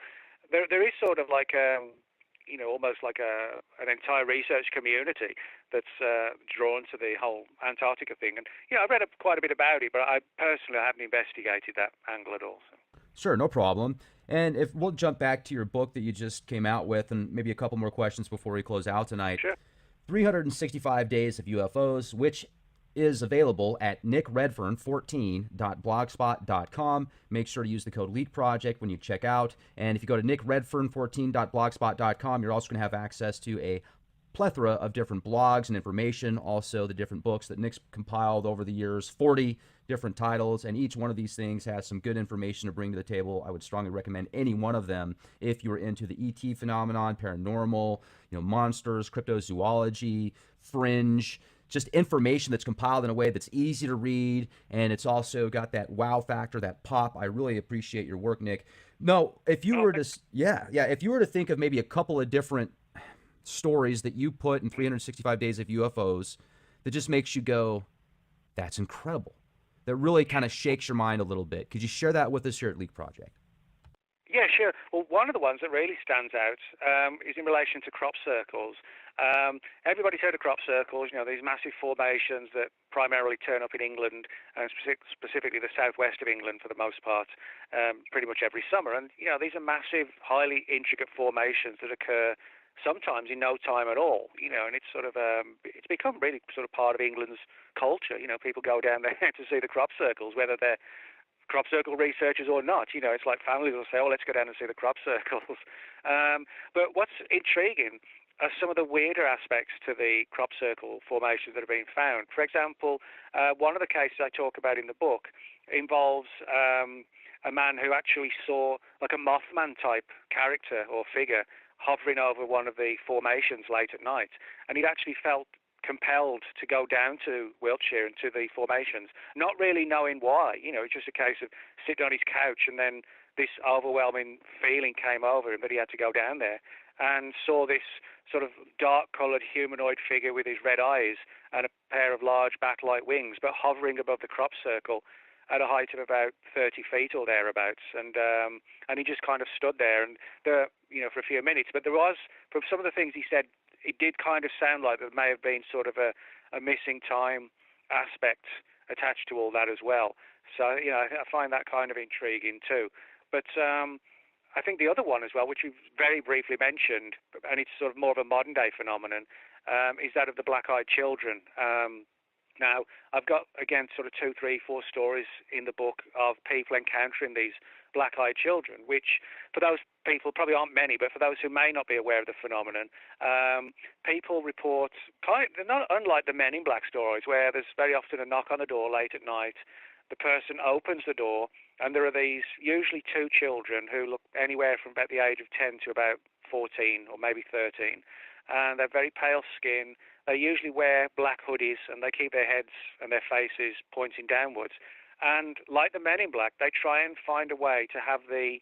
there is sort of like almost like an entire research community that's drawn to the whole Antarctica thing. And I've read quite a bit about it, but I personally haven't investigated that angle at all. So. Sure, no problem. And if we'll jump back to your book that you just came out with, and maybe a couple more questions before we close out tonight. Sure. 365 Days of UFOs, which is available at nickredfern14.blogspot.com. Make sure to use the code LEAKPROJECT when you check out. And if you go to nickredfern14.blogspot.com, you're also going to have access to a plethora of different blogs and information, also the different books that Nick's compiled over the years, 40 different titles, and each one of these things has some good information to bring to the table. I would strongly recommend any one of them if you're into the ET phenomenon, paranormal, monsters, cryptozoology, fringe, just information that's compiled in a way that's easy to read, and it's also got that wow factor, that pop. I really appreciate your work, Nick. No, if you were to, if you were to think of maybe a couple of different stories that you put in 365 Days of UFOs that just makes you go, that's incredible, that really kind of shakes your mind a little bit, could you share that with us here at Leak Project? Yeah, sure. Well, one of the ones that really stands out is in relation to crop circles. Everybody's heard of crop circles, these massive formations that primarily turn up in England, and specifically the southwest of England for the most part, pretty much every summer. And, these are massive, highly intricate formations that occur sometimes in no time at all, and it's sort of, it's become really sort of part of England's culture. People go down there to see the crop circles, whether they're crop circle researchers or not. It's like families will say, oh, let's go down and see the crop circles. But what's intriguing are some of the weirder aspects to the crop circle formations that have been found. For example, one of the cases I talk about in the book involves a man who actually saw like a Mothman type character or figure hovering over one of the formations late at night, and he'd actually felt compelled to go down to Wiltshire and to the formations, not really knowing why. It's just a case of sitting on his couch, and then this overwhelming feeling came over him that he had to go down there, and saw this sort of dark-coloured humanoid figure with his red eyes and a pair of large bat-like wings, but hovering above the crop circle at a height of about 30 feet or thereabouts, and he just kind of stood there and for a few minutes. But there was, from some of the things he said, it did kind of sound like there may have been sort of a missing time aspect attached to all that as well. So, I find that kind of intriguing too. But I think the other one as well, which you've very briefly mentioned, and it's sort of more of a modern day phenomenon, is that of the black-eyed children. Now, I've got, again, sort of 2, 3, 4 stories in the book of people encountering these black-eyed children, which for those people probably aren't many, but for those who may not be aware of the phenomenon, people report, they're not unlike the Men in Black stories, where there's very often a knock on the door late at night. The person opens the door, and there are these usually 2 children who look anywhere from about the age of 10 to about 14 or maybe 13, and they're very pale skin. They usually wear black hoodies, and they keep their heads and their faces pointing downwards. And like the Men in Black, they try and find a way to have the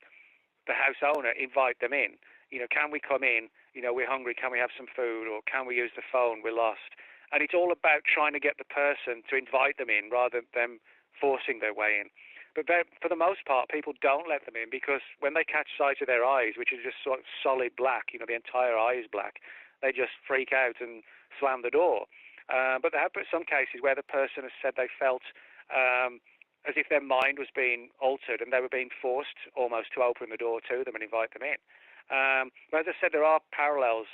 house owner invite them in. Can we come in? We're hungry. Can we have some food? Or can we use the phone? We're lost. And it's all about trying to get the person to invite them in rather than them forcing their way in. But for the most part, people don't let them in, because when they catch sight of their eyes, which is just sort of solid black, the entire eye is black, they just freak out and slam the door. But there have been some cases where the person has said they felt as if their mind was being altered, and they were being forced almost to open the door to them and invite them in. But as I said, there are parallels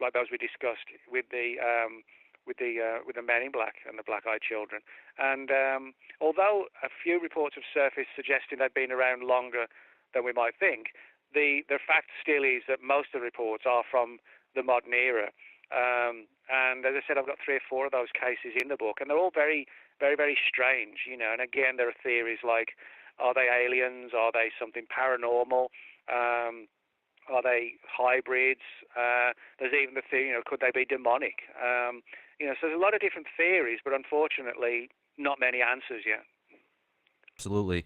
like those we discussed with the Men in Black and the black-eyed children. And although a few reports have surfaced suggesting they've been around longer than we might think, the fact still is that most of the reports are from the modern era. And as I said, I've got 3 or 4 of those cases in the book, and they're all very, very, very strange, And again, there are theories like, are they aliens? Are they something paranormal? Are they hybrids? There's even the theory, could they be demonic? So there's a lot of different theories, but unfortunately, not many answers yet. Absolutely.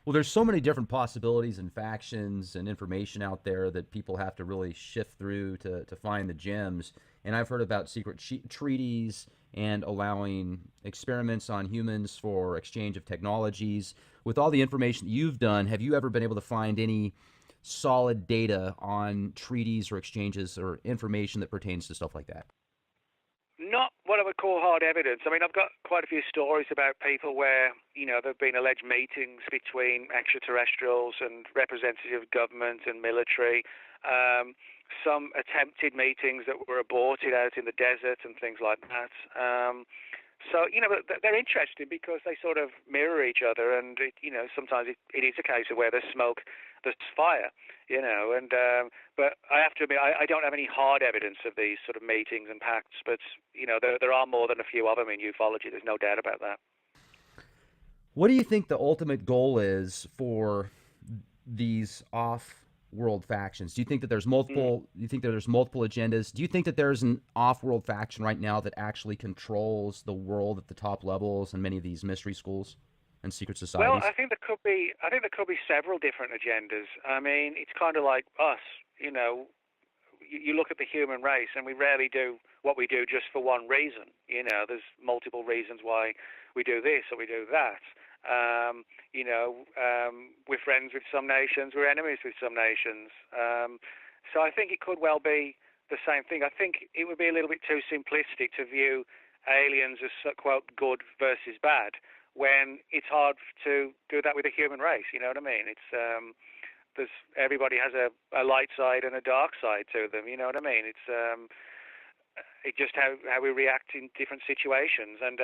Well, there's so many different possibilities and factions and information out there that people have to really shift through to find the gems. And I've heard about secret treaties and allowing experiments on humans for exchange of technologies. With all the information that you've done, have you ever been able to find any solid data on treaties or exchanges or information that pertains to stuff like that? Not what I would call hard evidence. I mean, I've got quite a few stories about people where, there have been alleged meetings between extraterrestrials and representative government and military. Some attempted meetings that were aborted out in the desert and things like that. So, they're interesting because they sort of mirror each other, and, sometimes it is a case of where there's smoke, there's fire, and but I have to admit, I don't have any hard evidence of these sort of meetings and pacts, but, there are more than a few of them in ufology, there's no doubt about that. What do you think the ultimate goal is for these off-world factions? Do you think that there's multiple? Do you think that there's multiple agendas? Do you think that there's an off-world faction right now that actually controls the world at the top levels in many of these mystery schools and secret societies? Well, I think there could be several different agendas. I mean, it's kind of like us. You look at the human race, and we rarely do what we do just for one reason. There's multiple reasons why we do this or we do that. We're friends with some nations, we're enemies with some nations. So I think it could well be the same thing. I think it would be a little bit too simplistic to view aliens as, quote, good versus bad, when it's hard to do that with the human race. You know what I mean? It's everybody has a light side and a dark side to them. You know what I mean? It's just how we react in different situations. And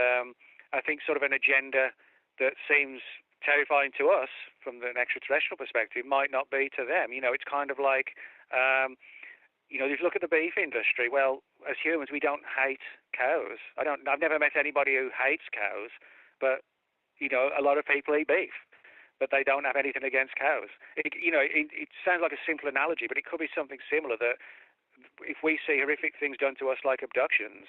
I think sort of an agenda that seems terrifying to us from an extraterrestrial perspective might not be to them. It's kind of like, if you look at the beef industry, well, as humans, we don't hate cows. I've never met anybody who hates cows, but, a lot of people eat beef, but they don't have anything against cows. It sounds like a simple analogy, but it could be something similar, that if we see horrific things done to us like abductions,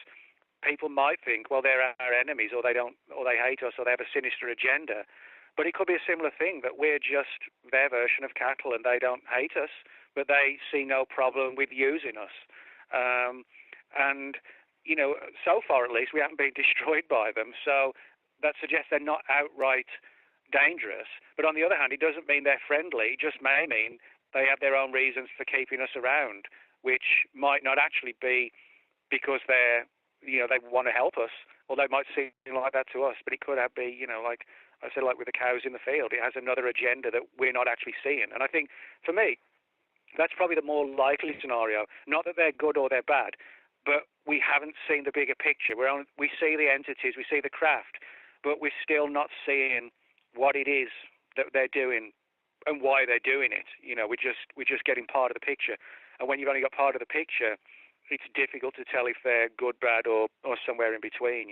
people might think, well, they're our enemies, or they hate us, or they have a sinister agenda. But it could be a similar thing, that we're just their version of cattle, and they don't hate us, but they see no problem with using us. And so far at least, we haven't been destroyed by them. So that suggests they're not outright dangerous. But on the other hand, it doesn't mean they're friendly. It just may mean they have their own reasons for keeping us around, which might not actually be because they want to help us, or they might seem like that to us, but it could be, like I said, like with the cows in the field, it has another agenda that we're not actually seeing. And I think, for me, that's probably the more likely scenario. Not that they're good or they're bad, but we haven't seen the bigger picture. We see the entities, we see the craft, but we're still not seeing what it is that they're doing and why they're doing it. We're just getting part of the picture. And when you've only got part of the picture, it's difficult to tell if they're good, bad, or somewhere in between.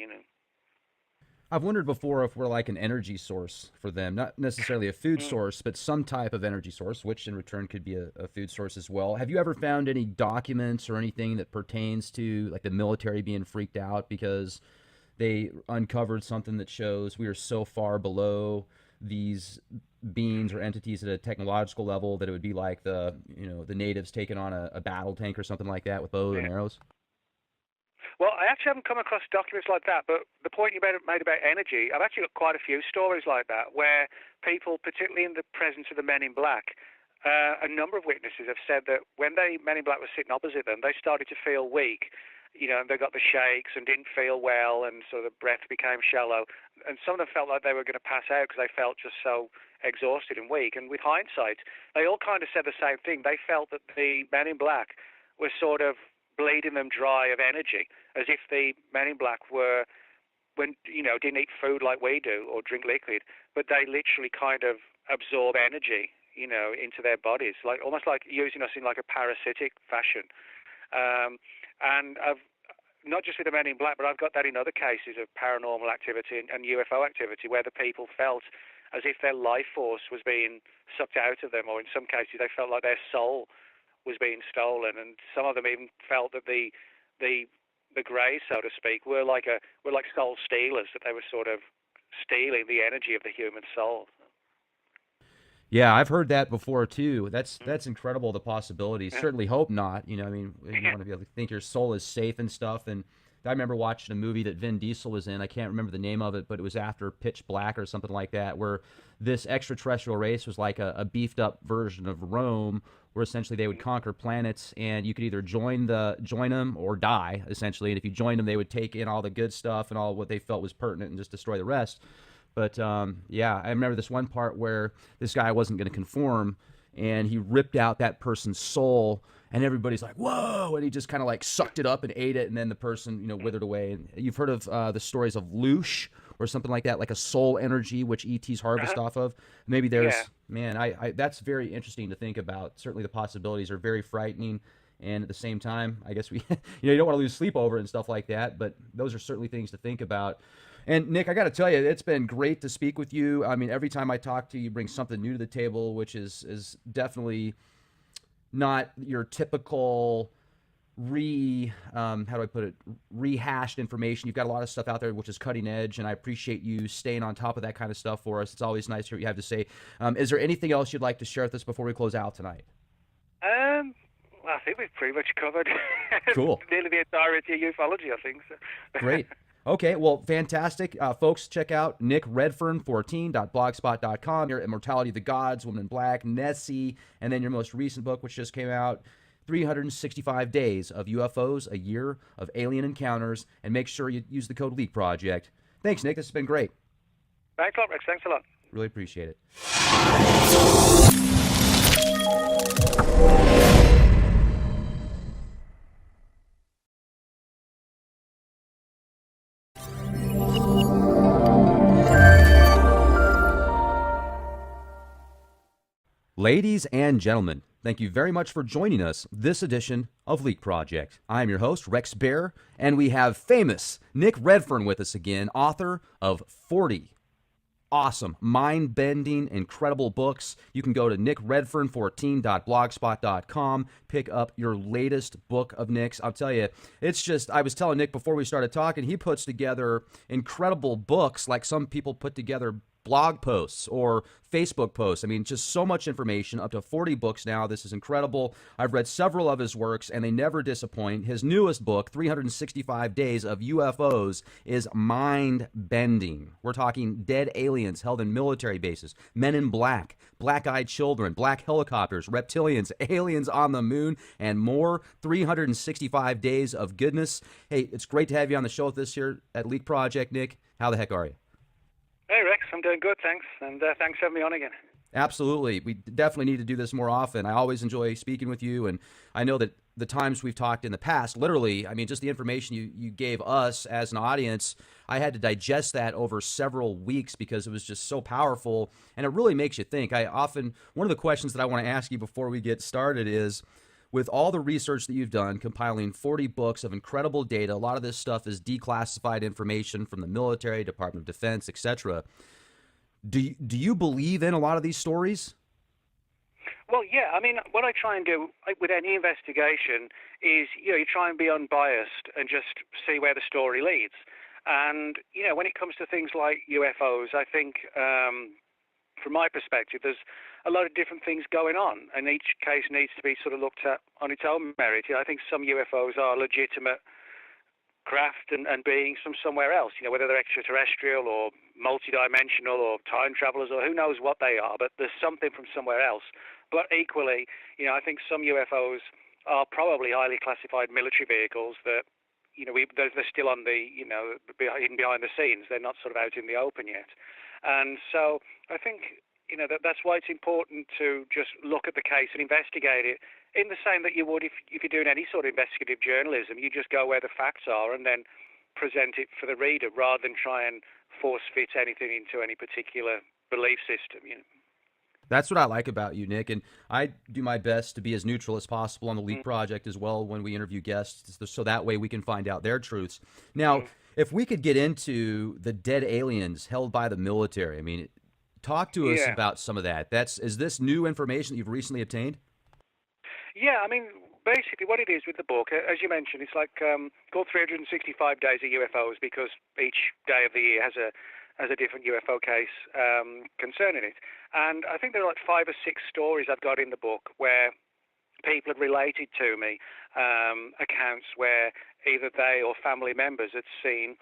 I've wondered before if we're like an energy source for them, not necessarily a food source, but some type of energy source, which in return could be a food source as well. Have you ever found any documents or anything that pertains to like the military being freaked out because they uncovered something that shows we are so far below these beings or entities at a technological level that it would be like the natives taking on a battle tank or something like that with bows and arrows? Well, I actually haven't come across documents like that, but the point you made about energy, I've actually got quite a few stories like that where people, particularly in the presence of the Men in Black, a number of witnesses have said that when Men in Black was sitting opposite them, they started to feel weak. And they got the shakes and didn't feel well, and so the breath became shallow. And some of them felt like they were going to pass out because they felt just so exhausted and weak. And with hindsight, they all kind of said the same thing. They felt that the Men in Black were sort of bleeding them dry of energy, as if the Men in Black didn't eat food like we do or drink liquid, but they literally kind of absorb energy, into their bodies, like almost like using us in like a parasitic fashion. And I've not just with the Men in Black, but I've got that in other cases of paranormal activity and UFO activity where the people felt as if their life force was being sucked out of them, or in some cases they felt like their soul was being stolen, and some of them even felt that the greys, so to speak, were like soul stealers, that they were sort of stealing the energy of the human soul. Yeah, I've heard that before too. That's incredible, the possibilities. Certainly hope not. You want to be able to think your soul is safe and stuff. And I remember watching a movie that Vin Diesel was in. I can't remember the name of it, but it was after Pitch Black or something like that, where this extraterrestrial race was like a beefed up version of Rome, where essentially they would conquer planets, and you could either join them or die, essentially. And if you joined them, they would take in all the good stuff and all what they felt was pertinent and just destroy the rest. But yeah, I remember this one part where this guy wasn't going to conform, and he ripped out that person's soul, and everybody's like, "Whoa!" And he just kind of like sucked it up and ate it, and then the person, withered away. And you've heard of the stories of Loosh or something like that, like a soul energy, which ETs harvest off of. Maybe there's, I that's very interesting to think about. Certainly, the possibilities are very frightening. And at the same time, I guess you don't want to lose sleep over it and stuff like that, but those are certainly things to think about. And Nick, I got to tell you, it's been great to speak with you. I mean, every time I talk to you, you bring something new to the table, which is definitely not your typical rehashed information. You've got a lot of stuff out there which is cutting edge, and I appreciate you staying on top of that kind of stuff for us. It's always nice to hear what you have to say. Is there anything else you'd like to share with us before we close out tonight? Well, I think we've pretty much covered Cool. nearly the entirety of ufology, I think. So. Great. Okay, well, fantastic. Folks, check out nickredfern14.blogspot.com. Your Immortality of the Gods, Woman in Black, Nessie, and then your most recent book, which just came out, 365 Days of UFOs, a Year of Alien Encounters, and make sure you use the code Leak Project. Thanks, Nick. This has been great. Thanks a lot, Rex. Thanks a lot. Really appreciate it. Ladies and gentlemen, thank you very much for joining us this edition of Leak Project. I am your host, Rex Bear, and we have famous Nick Redfern with us again, author of 40 awesome, mind-bending, incredible books. You can go to nickredfern14.blogspot.com, pick up your latest book of Nick's. I'll tell you, it's just, I was telling Nick before we started talking, he puts together incredible books like some people put together blog posts or Facebook posts. I mean, just so much information, up to 40 books now. This is incredible. I've read several of his works, and they never disappoint. His newest book, 365 Days of UFOs, is mind-bending. We're talking dead aliens held in military bases, men in black, black-eyed children, black helicopters, reptilians, aliens on the moon, and more. 365 days of goodness. Hey, it's great to have you on the show with us here at Leak Project, Nick. How the heck are you? Hey, Rex. I'm doing good, thanks. And thanks for having me on again. Absolutely. We definitely need to do this more often. I always enjoy speaking with you, and I know that the times we've talked in the past, literally, I mean, just the information you gave us as an audience, I had to digest that over several weeks because it was just so powerful, and it really makes you think. One of the questions that I want to ask you before we get started is, with all the research that you've done, compiling 40 books of incredible data, a lot of this stuff is declassified information from the military, Department of Defense, etc. Do you believe in a lot of these stories? Well, yeah, I mean, what I try and do with any investigation is, you try and be unbiased and just see where the story leads. And, when it comes to things like UFOs, I think, from my perspective, there's a lot of different things going on, and each case needs to be sort of looked at on its own merit. I think some UFOs are legitimate craft and beings from somewhere else, whether they're extraterrestrial or multidimensional or time travelers or who knows what they are, but there's something from somewhere else. But equally, I think some UFOs are probably highly classified military vehicles that, they're still on the, hidden behind the scenes. They're not sort of out in the open yet. And so I think, that's why it's important to just look at the case and investigate it in the same that you would if you're doing any sort of investigative journalism. You just go where the facts are and then present it for the reader rather than try and force fit anything into any particular belief system. That's what I like about you, Nick, and I do my best to be as neutral as possible on the Leak Project as well when we interview guests, so that way we can find out their truths. Now, if we could get into the dead aliens held by the military, I mean, talk to us about some of that. Is this new information that you've recently obtained? Yeah, I mean, basically what it is with the book, as you mentioned, it's like called 365 Days of UFOs because each day of the year has a different UFO case concerning it. And I think there are like 5 or 6 stories I've got in the book where people had related to me accounts where either they or family members had seen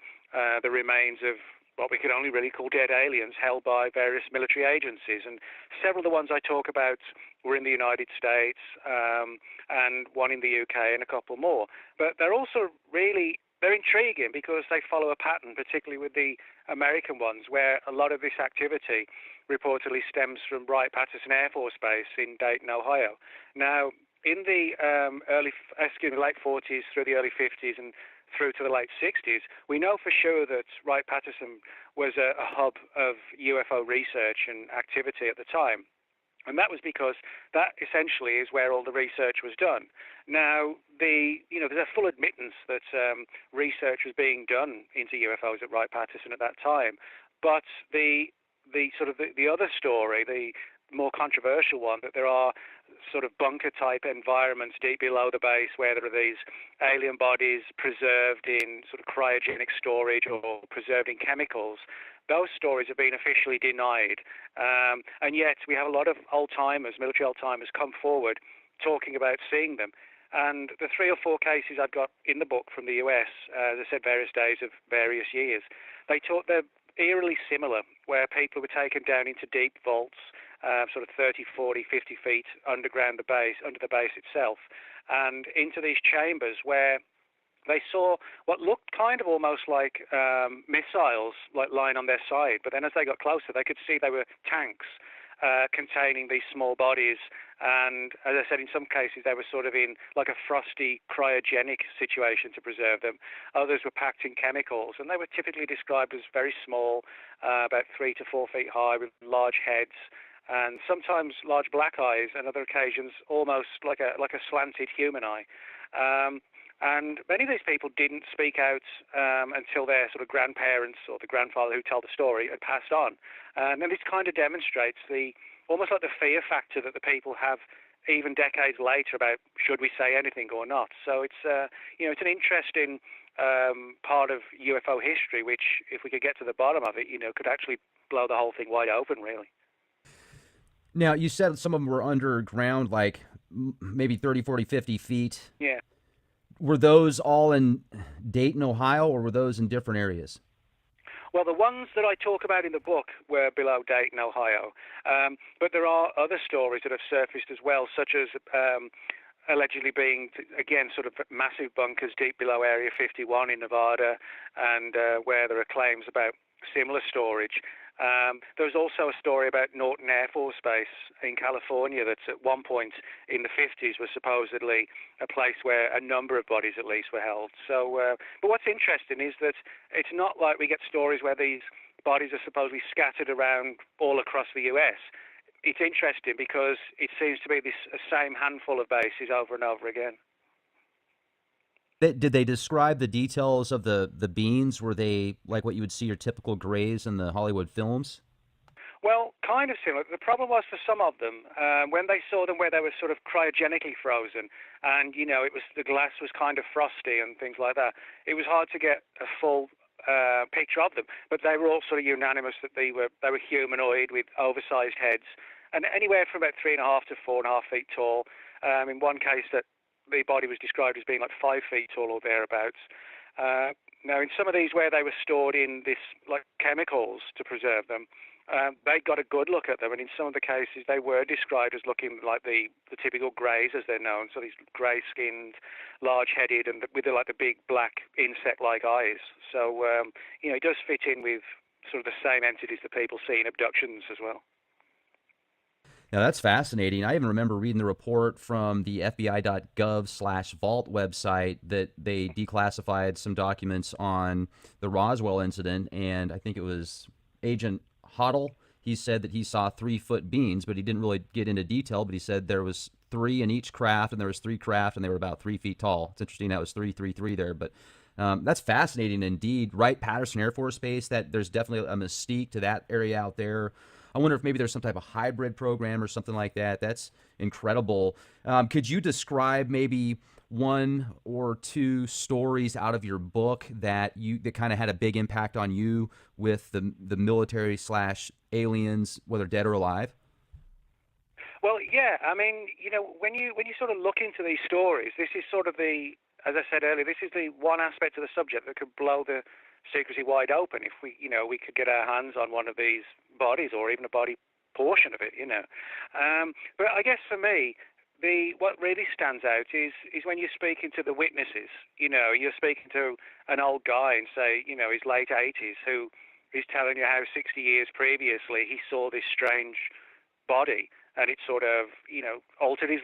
the remains of what we could only really call dead aliens held by various military agencies. And several of the ones I talk about were in the United States and one in the UK and a couple more. But they're also they're intriguing because they follow a pattern, particularly with the American ones, where a lot of this activity reportedly stems from Wright-Patterson Air Force Base in Dayton, Ohio. Now, in the late 40s through the early 50s and through to the late 60s, we know for sure that Wright-Patterson was a hub of UFO research and activity at the time. And that was because that essentially is where all the research was done. Now, there's a full admittance that research was being done into UFOs at Wright-Patterson at that time. But the other story, the more controversial one, that there are sort of bunker-type environments deep below the base where there are these alien bodies preserved in sort of cryogenic storage or preserved in chemicals. Those stories have been officially denied. And yet we have a lot of old-timers, military old-timers, come forward talking about seeing them. And the 3 or 4 cases I've got in the book from the US, as I said, various days of various years, they're eerily similar, where people were taken down into deep vaults, sort of 30, 40, 50 feet under the base itself, and into these chambers where they saw what looked kind of almost like missiles like lying on their side. But then as they got closer, they could see they were tanks containing these small bodies. And as I said, in some cases, they were sort of in like a frosty cryogenic situation to preserve them. Others were packed in chemicals, and they were typically described as very small, about 3 to 4 feet high, with large heads, and sometimes large black eyes, and other occasions almost like a slanted human eye. And many of these people didn't speak out until their sort of grandparents or the grandfather who told the story had passed on. And this kind of demonstrates almost like the fear factor that the people have even decades later about should we say anything or not. So it's it's an interesting part of UFO history, which if we could get to the bottom of it, could actually blow the whole thing wide open, really. Now, you said some of them were underground, like maybe 30, 40, 50 feet. Yeah. Were those all in Dayton, Ohio, or were those in different areas? Well, the ones that I talk about in the book were below Dayton, Ohio. But there are other stories that have surfaced as well, such as allegedly being, again, sort of massive bunkers deep below Area 51 in Nevada, and where there are claims about similar storage. There was also a story about Norton Air Force Base in California that at one point in the 50s was supposedly a place where a number of bodies at least were held. So, but what's interesting is that it's not like we get stories where these bodies are supposedly scattered around all across the US. It's interesting because it seems to be this same handful of bases over and over again. Did they describe the details of the beans? Were they like what you would see your typical grays in the Hollywood films? Well, kind of similar. The problem was for some of them, when they saw them where they were sort of cryogenically frozen, and it was the glass was kind of frosty and things like that. It was hard to get a full picture of them, but they were all sort of unanimous that they were humanoid with oversized heads, and anywhere from about 3.5 to 4.5 feet tall. In one case, that the body was described as being like 5 feet tall or thereabouts. Now, in some of these where they were stored in this like chemicals to preserve them, they got a good look at them, and in some of the cases they were described as looking like the typical greys as they're known, so these grey-skinned, large-headed, and with like the big black insect-like eyes. So it does fit in with sort of the same entities that people see in abductions as well. Now that's fascinating. I even remember reading the report from the FBI.gov/vault website that they declassified some documents on the Roswell incident, and I think it was Agent Hoddle. He said that he saw 3-foot beans, but he didn't really get into detail. But he said there was 3 in each craft, and there was 3 craft, and they were about 3 feet tall. It's interesting that was 333 there, but that's fascinating indeed. Right, Patterson Air Force Base. That there's definitely a mystique to that area out there. I wonder if maybe there's some type of hybrid program or something like that. That's incredible. Could you describe maybe 1 or 2 stories out of your book that kind of had a big impact on you with the military/aliens, whether dead or alive? Well, yeah. I mean, when you sort of look into these stories, this is sort of as I said earlier, this is the one aspect of the subject that could blow the secrecy wide open if we could get our hands on one of these bodies or even a body portion of it. But I guess for me, what really stands out is when you're speaking to the witnesses. You're speaking to an old guy and say, his late 80s, who is telling you how 60 years previously he saw this strange body and it sort of, altered his